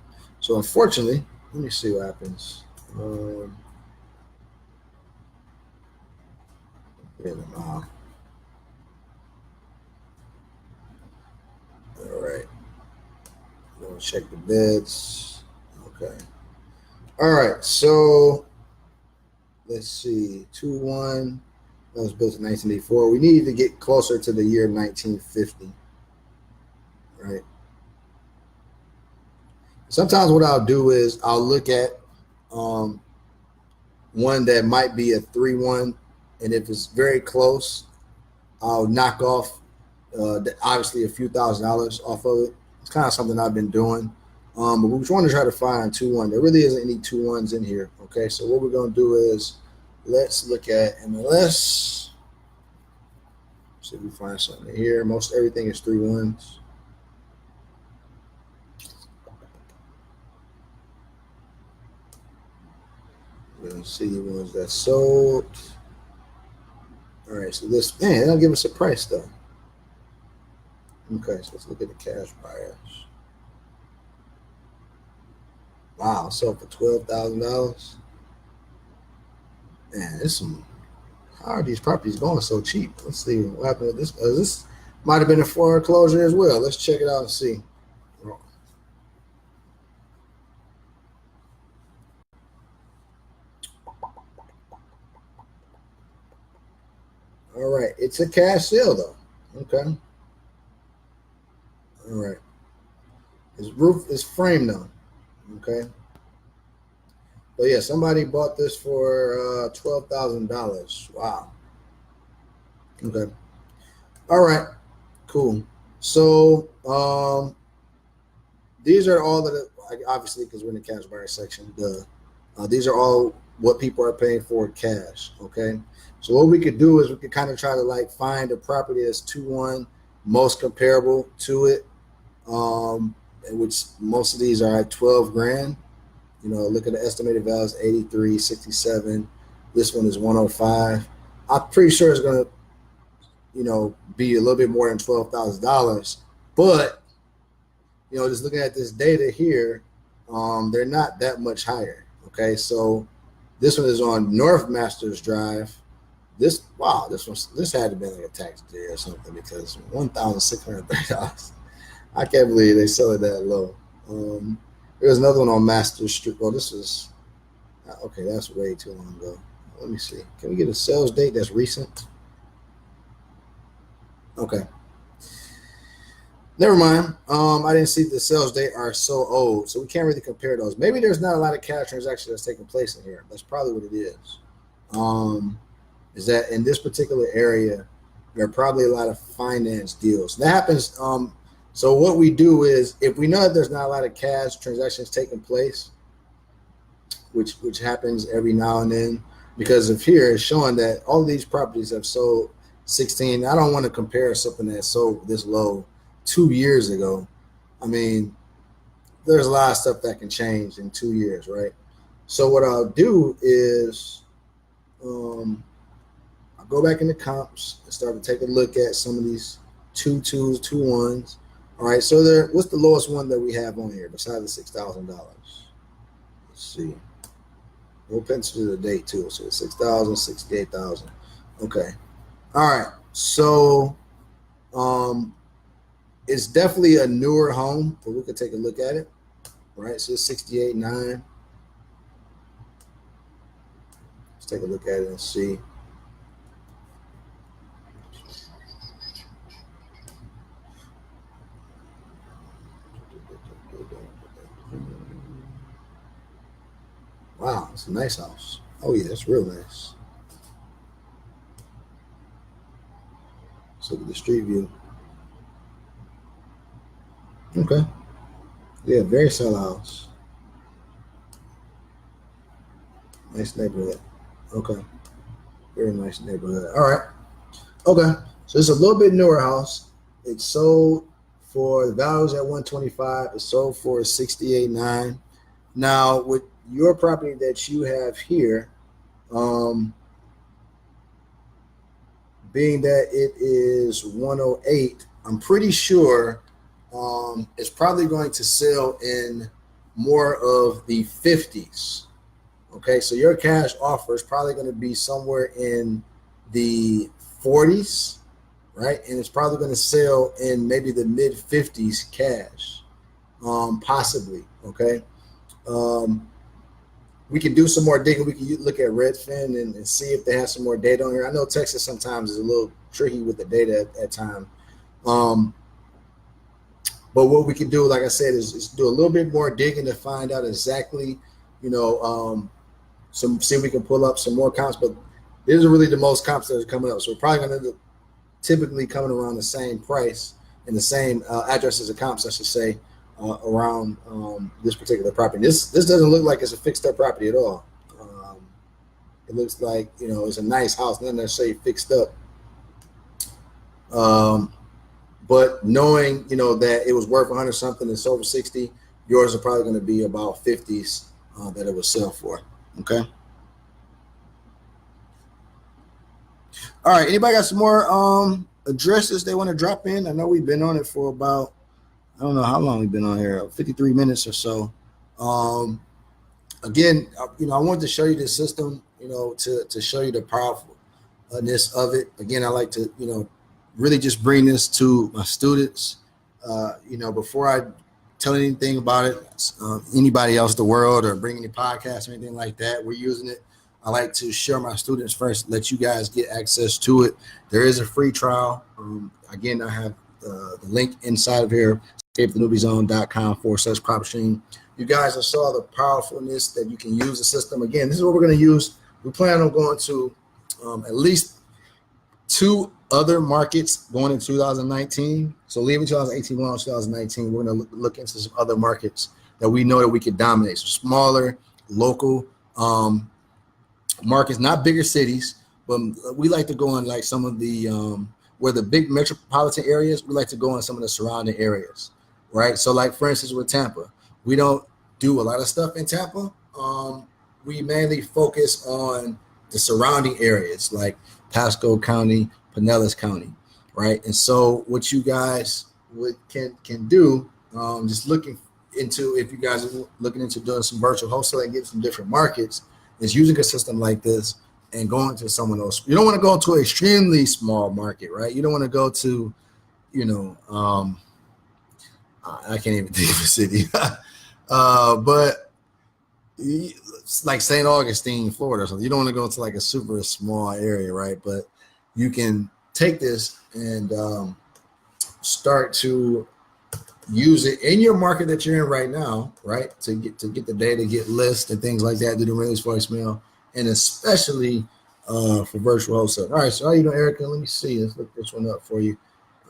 A: so unfortunately, let me see what happens. All right. We'll check the bids. Okay. All right. So let's see. 2-1. That was built in 1984. We needed to get closer to the year 1950. Right. Sometimes what I'll do is I'll look at one that might be a 3-1, and if it's very close, I'll knock off obviously a few $1,000s off of it. It's kind of something I've been doing. But we want to try to find 2-1. There really isn't any 2-1s in here. Okay, so what we're going to do is let's look at MLS. See if we find something here. Most everything is 3-1s. We're going to see the ones that sold. All right, so this, man, they'll give us a price though. Okay, so let's look at the cash buyers. Wow, sold for $12,000. Man, there's some. How are these properties going so cheap? Let's see what happened with this. This might have been a foreclosure as well. Let's check it out and see. All right, it's a cash sale though. Okay. All right. His roof is framed though. Okay. But yeah, somebody bought this for $12,000. Wow. Okay. All right. Cool. So these are all that obviously because we're in the cash buyer section. These are all what people are paying for cash. Okay. So what we could do is we could kind of try to like find a property that's 2-1, most comparable to it. Which most of these are at 12 grand. You know, look at the estimated values, 83, 67. This one is 105. I'm pretty sure it's going to, be a little bit more than $12,000. But just looking at this data here, they're not that much higher. Okay, so this one is on North Masters Drive. This had to be like a tax deal or something, because $1,630. I can't believe they sell it that low. There's another one on Master Street. Oh, this is okay. That's way too long ago. Let me see. Can we get a sales date that's recent? Okay. Never mind. I didn't see the sales date are so old, so we can't really compare those. Maybe there's not a lot of cash transactions that's taking place in here. That's probably what it is. Is that in this particular area, there are probably a lot of finance deals. That happens. So what we do is, if we know that there's not a lot of cash transactions taking place, which happens every now and then, because of here it's showing that all of these properties have sold 16. I don't want to compare something that sold this low 2 years ago. I mean, there's a lot of stuff that can change in 2 years, right? So what I'll do is I'll go back into comps and start to take a look at some of these 2 2s, 2 1s. All right, so what's the lowest one that we have on here besides the $6,000? Let's see. We'll pencil to the date too. So 6,000, 68,000. Okay. All right. So it's definitely a newer home, but we could take a look at it. All right. So it's 68.9. Let's take a look at it and see. Wow, it's a nice house. Oh yeah, it's real nice. Let's look at the street view. Okay. Yeah, very solid house. Nice neighborhood. Okay. Very nice neighborhood. All right. Okay. So it's a little bit newer house. It's sold for the values at 125. It's sold for 68.9. Now with your property that you have here, being that it is 108, I'm pretty sure it's probably going to sell in more of the 50s. Okay, so your cash offer is probably going to be somewhere in the 40s, right? And it's probably going to sell in maybe the mid 50s cash, possibly. Okay. We can do some more digging. We can look at Redfin and see if they have some more data on here. I know Texas sometimes is a little tricky with the data at times. But what we can do, like I said, is do a little bit more digging to find out exactly, see if we can pull up some more comps. But these are really the most comps that are coming up. So we're probably going to typically coming around the same price and the same addresses of comps, I should say, around this particular property. This doesn't look like it's a fixed up property at all. It looks like it's a nice house, not necessarily fixed up. But knowing that it was worth 100 something and sold for 60, yours are probably going to be about 50s that it will sell for. Okay. All right. Anybody got some more addresses they want to drop in? I know we've been on it for about, I don't know how long we've been on here, 53 minutes or so. Again, I wanted to show you this system, to show you the powerfulness of it. Again, I like to, really just bring this to my students, before I tell anything about it, anybody else in the world, or bring any podcasts or anything like that. We're using it. I like to share my students first, let you guys get access to it. There is a free trial. Again, I have the link inside of here, escapethenewbiezone.com/PropStream. You guys have saw the powerfulness that you can use the system. Again, this is what we're going to use. We plan on going to at least 2 other markets going in 2019. So leaving 2018, going on 2019, we're going to look into some other markets that we know that we could dominate. So smaller, local markets, not bigger cities, but we like to go in like some of the where the big metropolitan areas. We like to go in some of the surrounding areas, right? So like for instance with Tampa, we don't do a lot of stuff in Tampa. We mainly focus on the surrounding areas like Pasco County, Pinellas County, right? And so what you guys can do just looking into, if you guys are looking into doing some virtual wholesaling, get some different markets, is using a system like this and going to someone else. You don't want to go to an extremely small market, right? You don't want to go to, you know, I can't even think of a city, but it's like St. Augustine, Florida or something. You don't want to go to like a super small area, right? But you can take this and start to use it in your market that you're in right now, right? To get the data, get lists and things like that, do the release voicemail, and especially for virtual wholesale. All right, so how you doing, Erica? Let me see. Let's look this one up for you.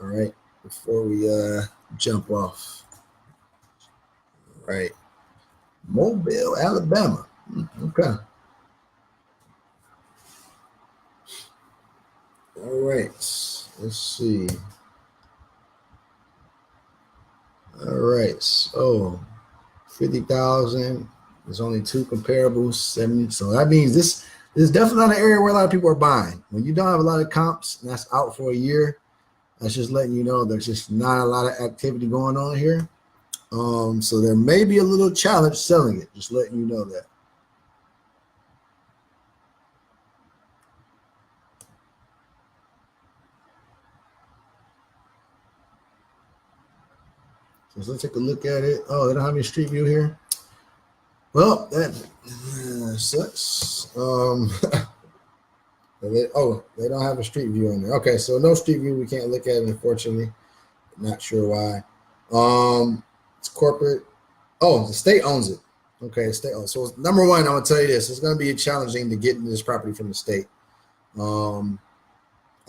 A: All right, before we jump off. All right, Mobile, Alabama. Okay. All right. Let's see. All right. So 50,000. There's only two comparables. 70. So that means this is definitely not an area where a lot of people are buying. When you don't have a lot of comps and that's out for a year, that's just letting you know there's just not a lot of activity going on here. So there may be a little challenge selling it. Just letting you know that. So let's take a look at it. Oh, they don't have any street view here. Well, that sucks. They don't have a street view on there. Okay, so no street view. We can't look at it, unfortunately. Not sure why. It's corporate. Oh, the state owns it. Okay, state owns. So number one, I'm gonna tell you this: it's gonna be challenging to get into this property from the state. I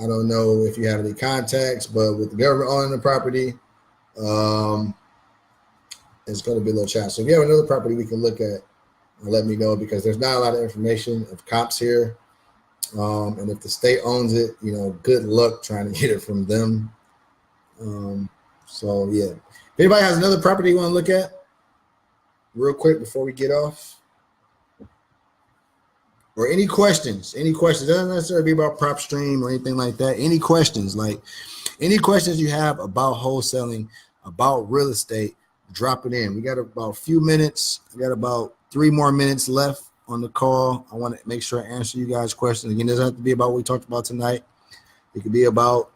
A: don't know if you have any contacts, but with the government owning the property, it's going to be a little challenge. So if you have another property we can look at, let me know, because there's not a lot of information of comps here. And if the state owns it, good luck trying to get it from them. So yeah, if anybody has another property you want to look at real quick before we get off, or any questions, it doesn't necessarily be about PropStream or anything like that. Any questions you have about wholesaling, about real estate, drop it in. We got about a few minutes. We got about 3 more minutes left on the call. I want to make sure I answer you guys' questions. Again, it doesn't have to be about what we talked about tonight. It could be about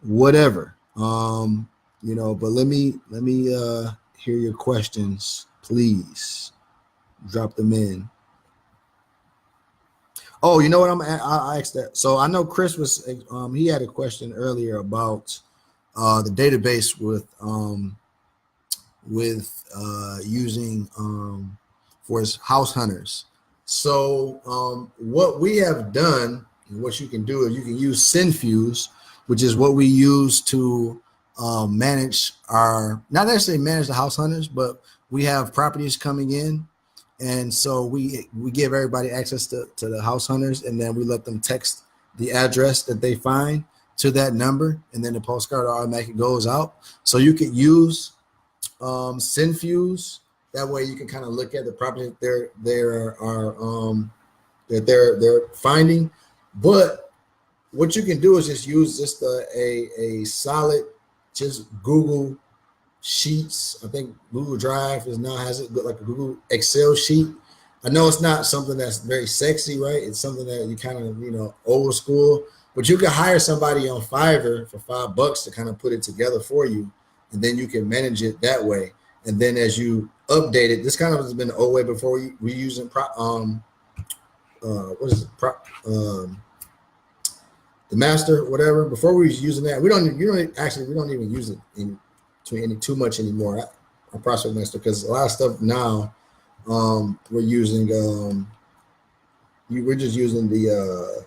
A: whatever. But let me hear your questions, please. Drop them in. Oh, you know what? I'll ask that. So I know Chris was he had a question earlier about the database with using for his house hunters. So what we have done, and what you can do is you can use Synfuse, which is what we use to manage our, not necessarily manage the house hunters, but we have properties coming in. And so we give everybody access to the house hunters, and then we let them text the address that they find to that number, and then the postcard automatically goes out. So you could use Synfuse. That way you can kind of look at the property that they're finding. But what you can do is just use just a solid, just Google Sheets. I think Google Drive has it like a Google Excel sheet. I know it's not something that's very sexy, right? It's something that you kind of, old school, but you can hire somebody on Fiverr for $5 to kind of put it together for you, and then you can manage it that way. And then as you update it, this kind of has been the old way before we using the master, whatever. Before we was using that, we don't even use it too much anymore. Our prospect master, because a lot of stuff now we're using we're just using the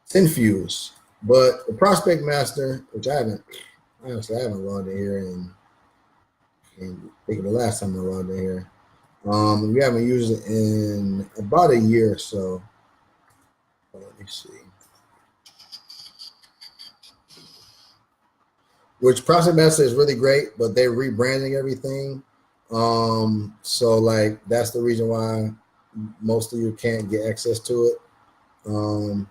A: Synfuse, but the prospect master, which I haven't logged in here and think of the last time I logged in here. We haven't used it in about a year or so. Let me see. Which Prospect Master is really great, but they're rebranding everything. So like that's the reason why most of you can't get access to it. Hold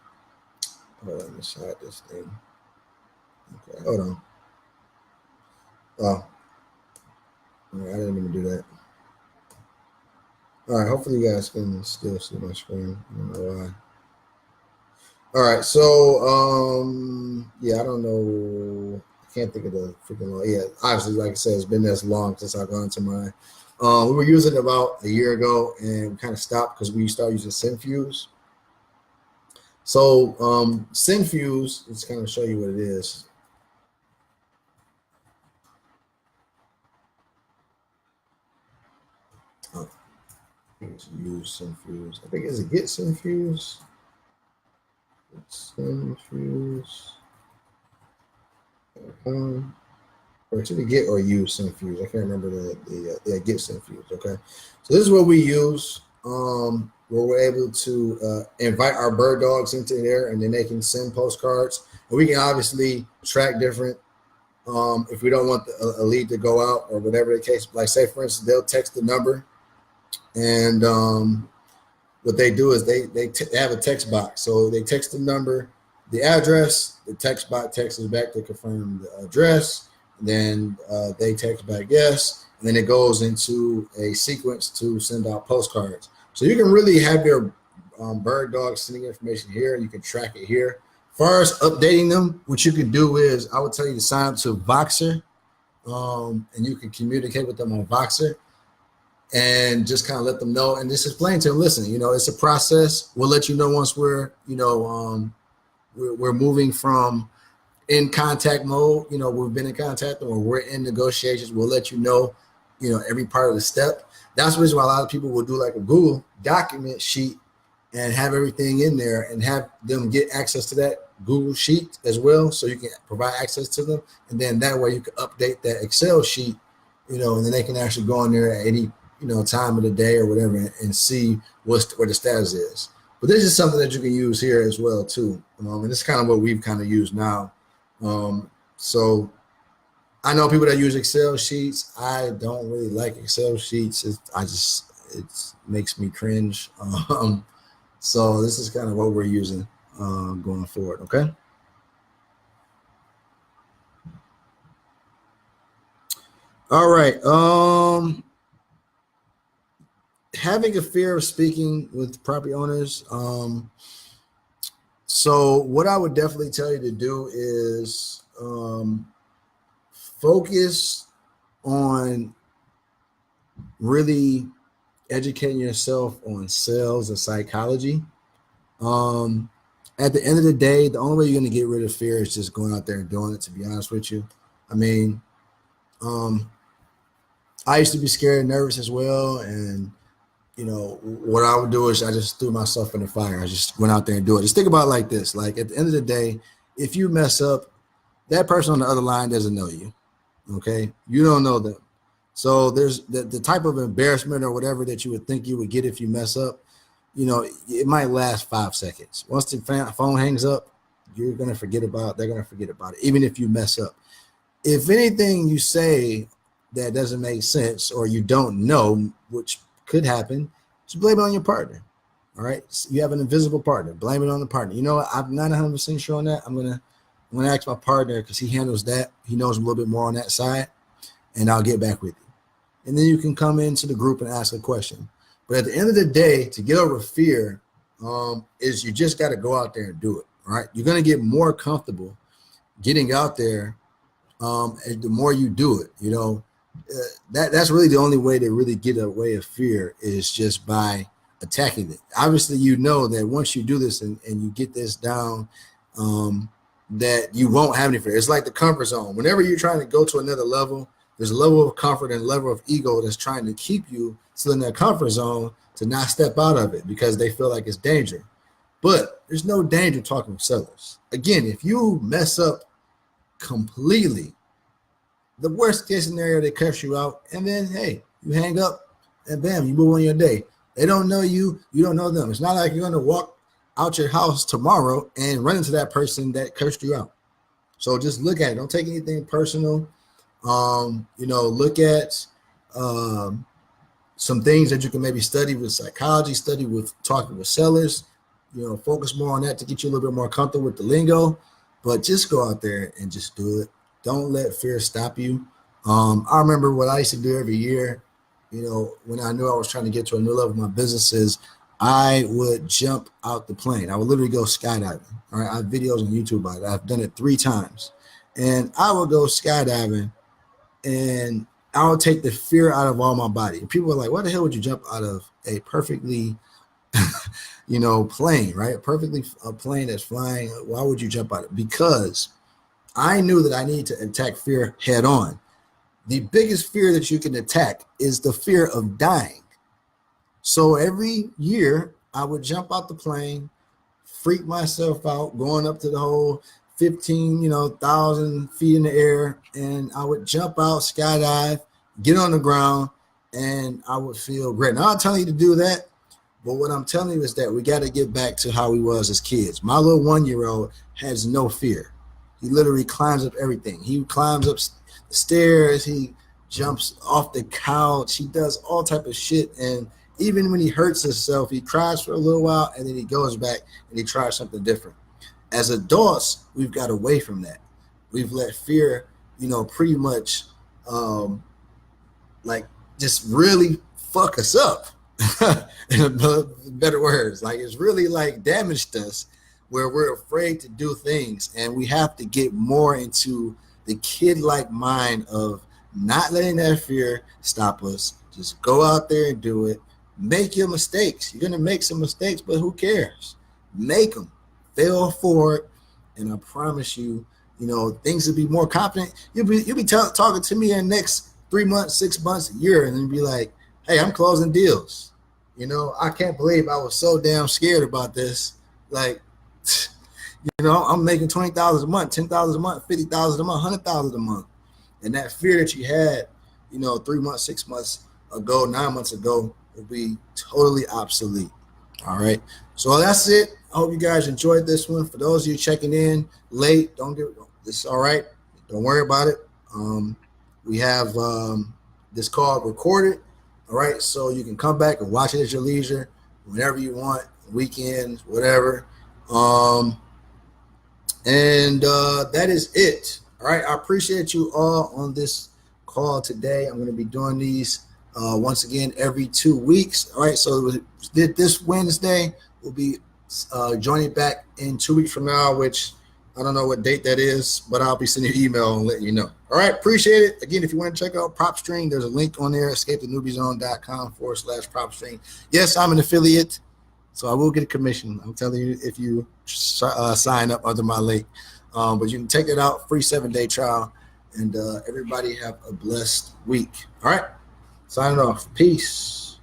A: on, let me hide this thing. Okay, hold on. Oh, All right, I didn't even do that. All right, hopefully you guys can still see my screen. I don't know why. All right, so yeah, I don't know. I can't think of the freaking law. Yeah, obviously, like I said, it's been as long since I've gone to mine. We were using it about a year ago and we kind of stopped because we started using Synfuse. So Synfuse, let's kind of show you what it is. Oh, use Synfuse. I think is it Get Synfuse? Synfuse. Or to the Get or use Synfuse. I can't remember the Get Synfuse. Okay, so this is what we use. Where we're able to invite our bird dogs into there, and then they can send postcards. And we can obviously track different. If we don't want a lead to go out or whatever the case, like say for instance, they'll text the number, and what they do is they have a text box. So they text the number, the address, the text box texts back to confirm the address. Then they text back yes, and then it goes into a sequence to send out postcards. So you can really have your bird dog sending information here. You can track it here. As far as updating them, what you can do is I would tell you to sign up to Voxer, and you can communicate with them on Voxer and just kind of let them know and just explain to them, listen, it's a process. We'll let you know once we're moving from in contact mode, we've been in contact or we're in negotiations. We'll let you know, every part of the step. That's the reason why a lot of people will do like a Google document sheet and have everything in there and have them get access to that Google sheet as well. So you can provide access to them. And then that way you can update that Excel sheet, and then they can actually go in there at any, time of the day or whatever and see what the status is. But this is something that you can use here as well too. And it's kind of what we've kind of used now. So I know people that use Excel sheets. I don't really like Excel sheets. It makes me cringe. So this is kind of what we're using going forward. Okay. All right. Having a fear of speaking with property owners. So what I would definitely tell you to do is focus on really educating yourself on sales and psychology. At the end of the day, the only way you're going to get rid of fear is just going out there and doing it, to be honest with you. I mean, I used to be scared and nervous as well. And, what I would do is I just threw myself in the fire. I just went out there and do it. Just think about it like this. Like at the end of the day, if you mess up, that person on the other line doesn't know you. Okay. You don't know them. So there's the type of embarrassment or whatever that you would think you would get if you mess up, it might last 5 seconds. Once the phone hangs up, they're going to forget about it, even if you mess up. If anything you say that doesn't make sense or you don't know, which could happen, just blame it on your partner. All right. So you have an invisible partner. Blame it on the partner. You know what? I'm not 100% sure on that. I'm going to ask my partner because he handles that. He knows a little bit more on that side, and I'll get back with you. And then you can come into the group and ask a question. But at the end of the day, to get over fear is you just got to go out there and do it. All right. You're going to get more comfortable getting out there the more you do it. That's really the only way to really get away of fear is just by attacking it. Obviously, that once you do this and you get this down, that you won't have any fear. It's like the comfort zone. Whenever you're trying to go to another level, there's a level of comfort and a level of ego that's trying to keep you still in that comfort zone to not step out of it because they feel like it's danger. But there's no danger talking with sellers. Again, if you mess up completely, the worst case scenario, they curse you out, and then hey, you hang up, and bam, you move on your day. They don't know you, you don't know them. It's not like you're going to walk out your house tomorrow and run into that person that cursed you out. So just look at it. Don't take anything personal. Look at some things that you can maybe study with psychology, study with talking with sellers. Focus more on that to get you a little bit more comfortable with the lingo. But just go out there and just do it. Don't let fear stop you. I remember what I used to do every year, you know, when I knew I was trying to get to a new level of my businesses, I would jump out the plane. I would literally go skydiving. All right. I have videos on YouTube about it. I've done it 3 times. And I would go skydiving and I would take the fear out of all my body. And people are like, why the hell would you jump out of a perfectly, you know, plane, right? Perfectly a plane that's flying. Why would you jump out of it? Because I knew that I needed to attack fear head on. The biggest fear that you can attack is the fear of dying. So every year I would jump out the plane, freak myself out, going up to the whole 15, you know, 1,000 feet in the air, and I would jump out, skydive, get on the ground, and I would feel great. Now I'm not telling you to do that, but what I'm telling you is that we got to get back to how we was as kids. My little 1-year-old has no fear. He literally climbs up everything. He climbs up the stairs. He jumps off the couch. He does all type of shit. And even when he hurts himself, he cries for a little while and then he goes back and he tries something different. As adults, we've got away from that. We've let fear, you know, pretty much like just really fuck us up. In better words, like it's really like damaged us where we're afraid to do things, and we have to get more into the kid-like mind of not letting that fear stop us. Just go out there and do it. Make your mistakes. You're gonna make some mistakes, but who cares? Make them. Fail forward, and I promise you, you know, things will be more confident. You'll be talking to me in the next 3 months, 6 months, a year, and then be like, hey, I'm closing deals. You know, I can't believe I was so damn scared about this. Like, you know, I'm making $20,000 a month, $10,000 a month, $50,000 a month, $100,000 a month. And that fear that you had, you know, 3 months, 6 months ago, 9 months ago will be totally obsolete. All right. So that's it. I hope you guys enjoyed this one. For those of you checking in late, don't get this. All right. Don't worry about it. We have this call recorded. All right. So you can come back and watch it at your leisure whenever you want, weekends, whatever. That is it. All right. I appreciate you all on this call today. I'm going to be doing these once again every 2 weeks. All right. So this Wednesday we'll be joining back in 2 weeks from now, which I don't know what date that is, but I'll be sending you an email and letting you know. All right. Appreciate it. Again, if you want to check out PropStream, there's a link on there, escapethenewbiezone.com/PropStream. Yes, I'm an affiliate, so I will get a commission. I'm telling you, if you sign up under my link. But you can take it out, free 7-day trial, and everybody have a blessed week. All right. Signing off. Peace.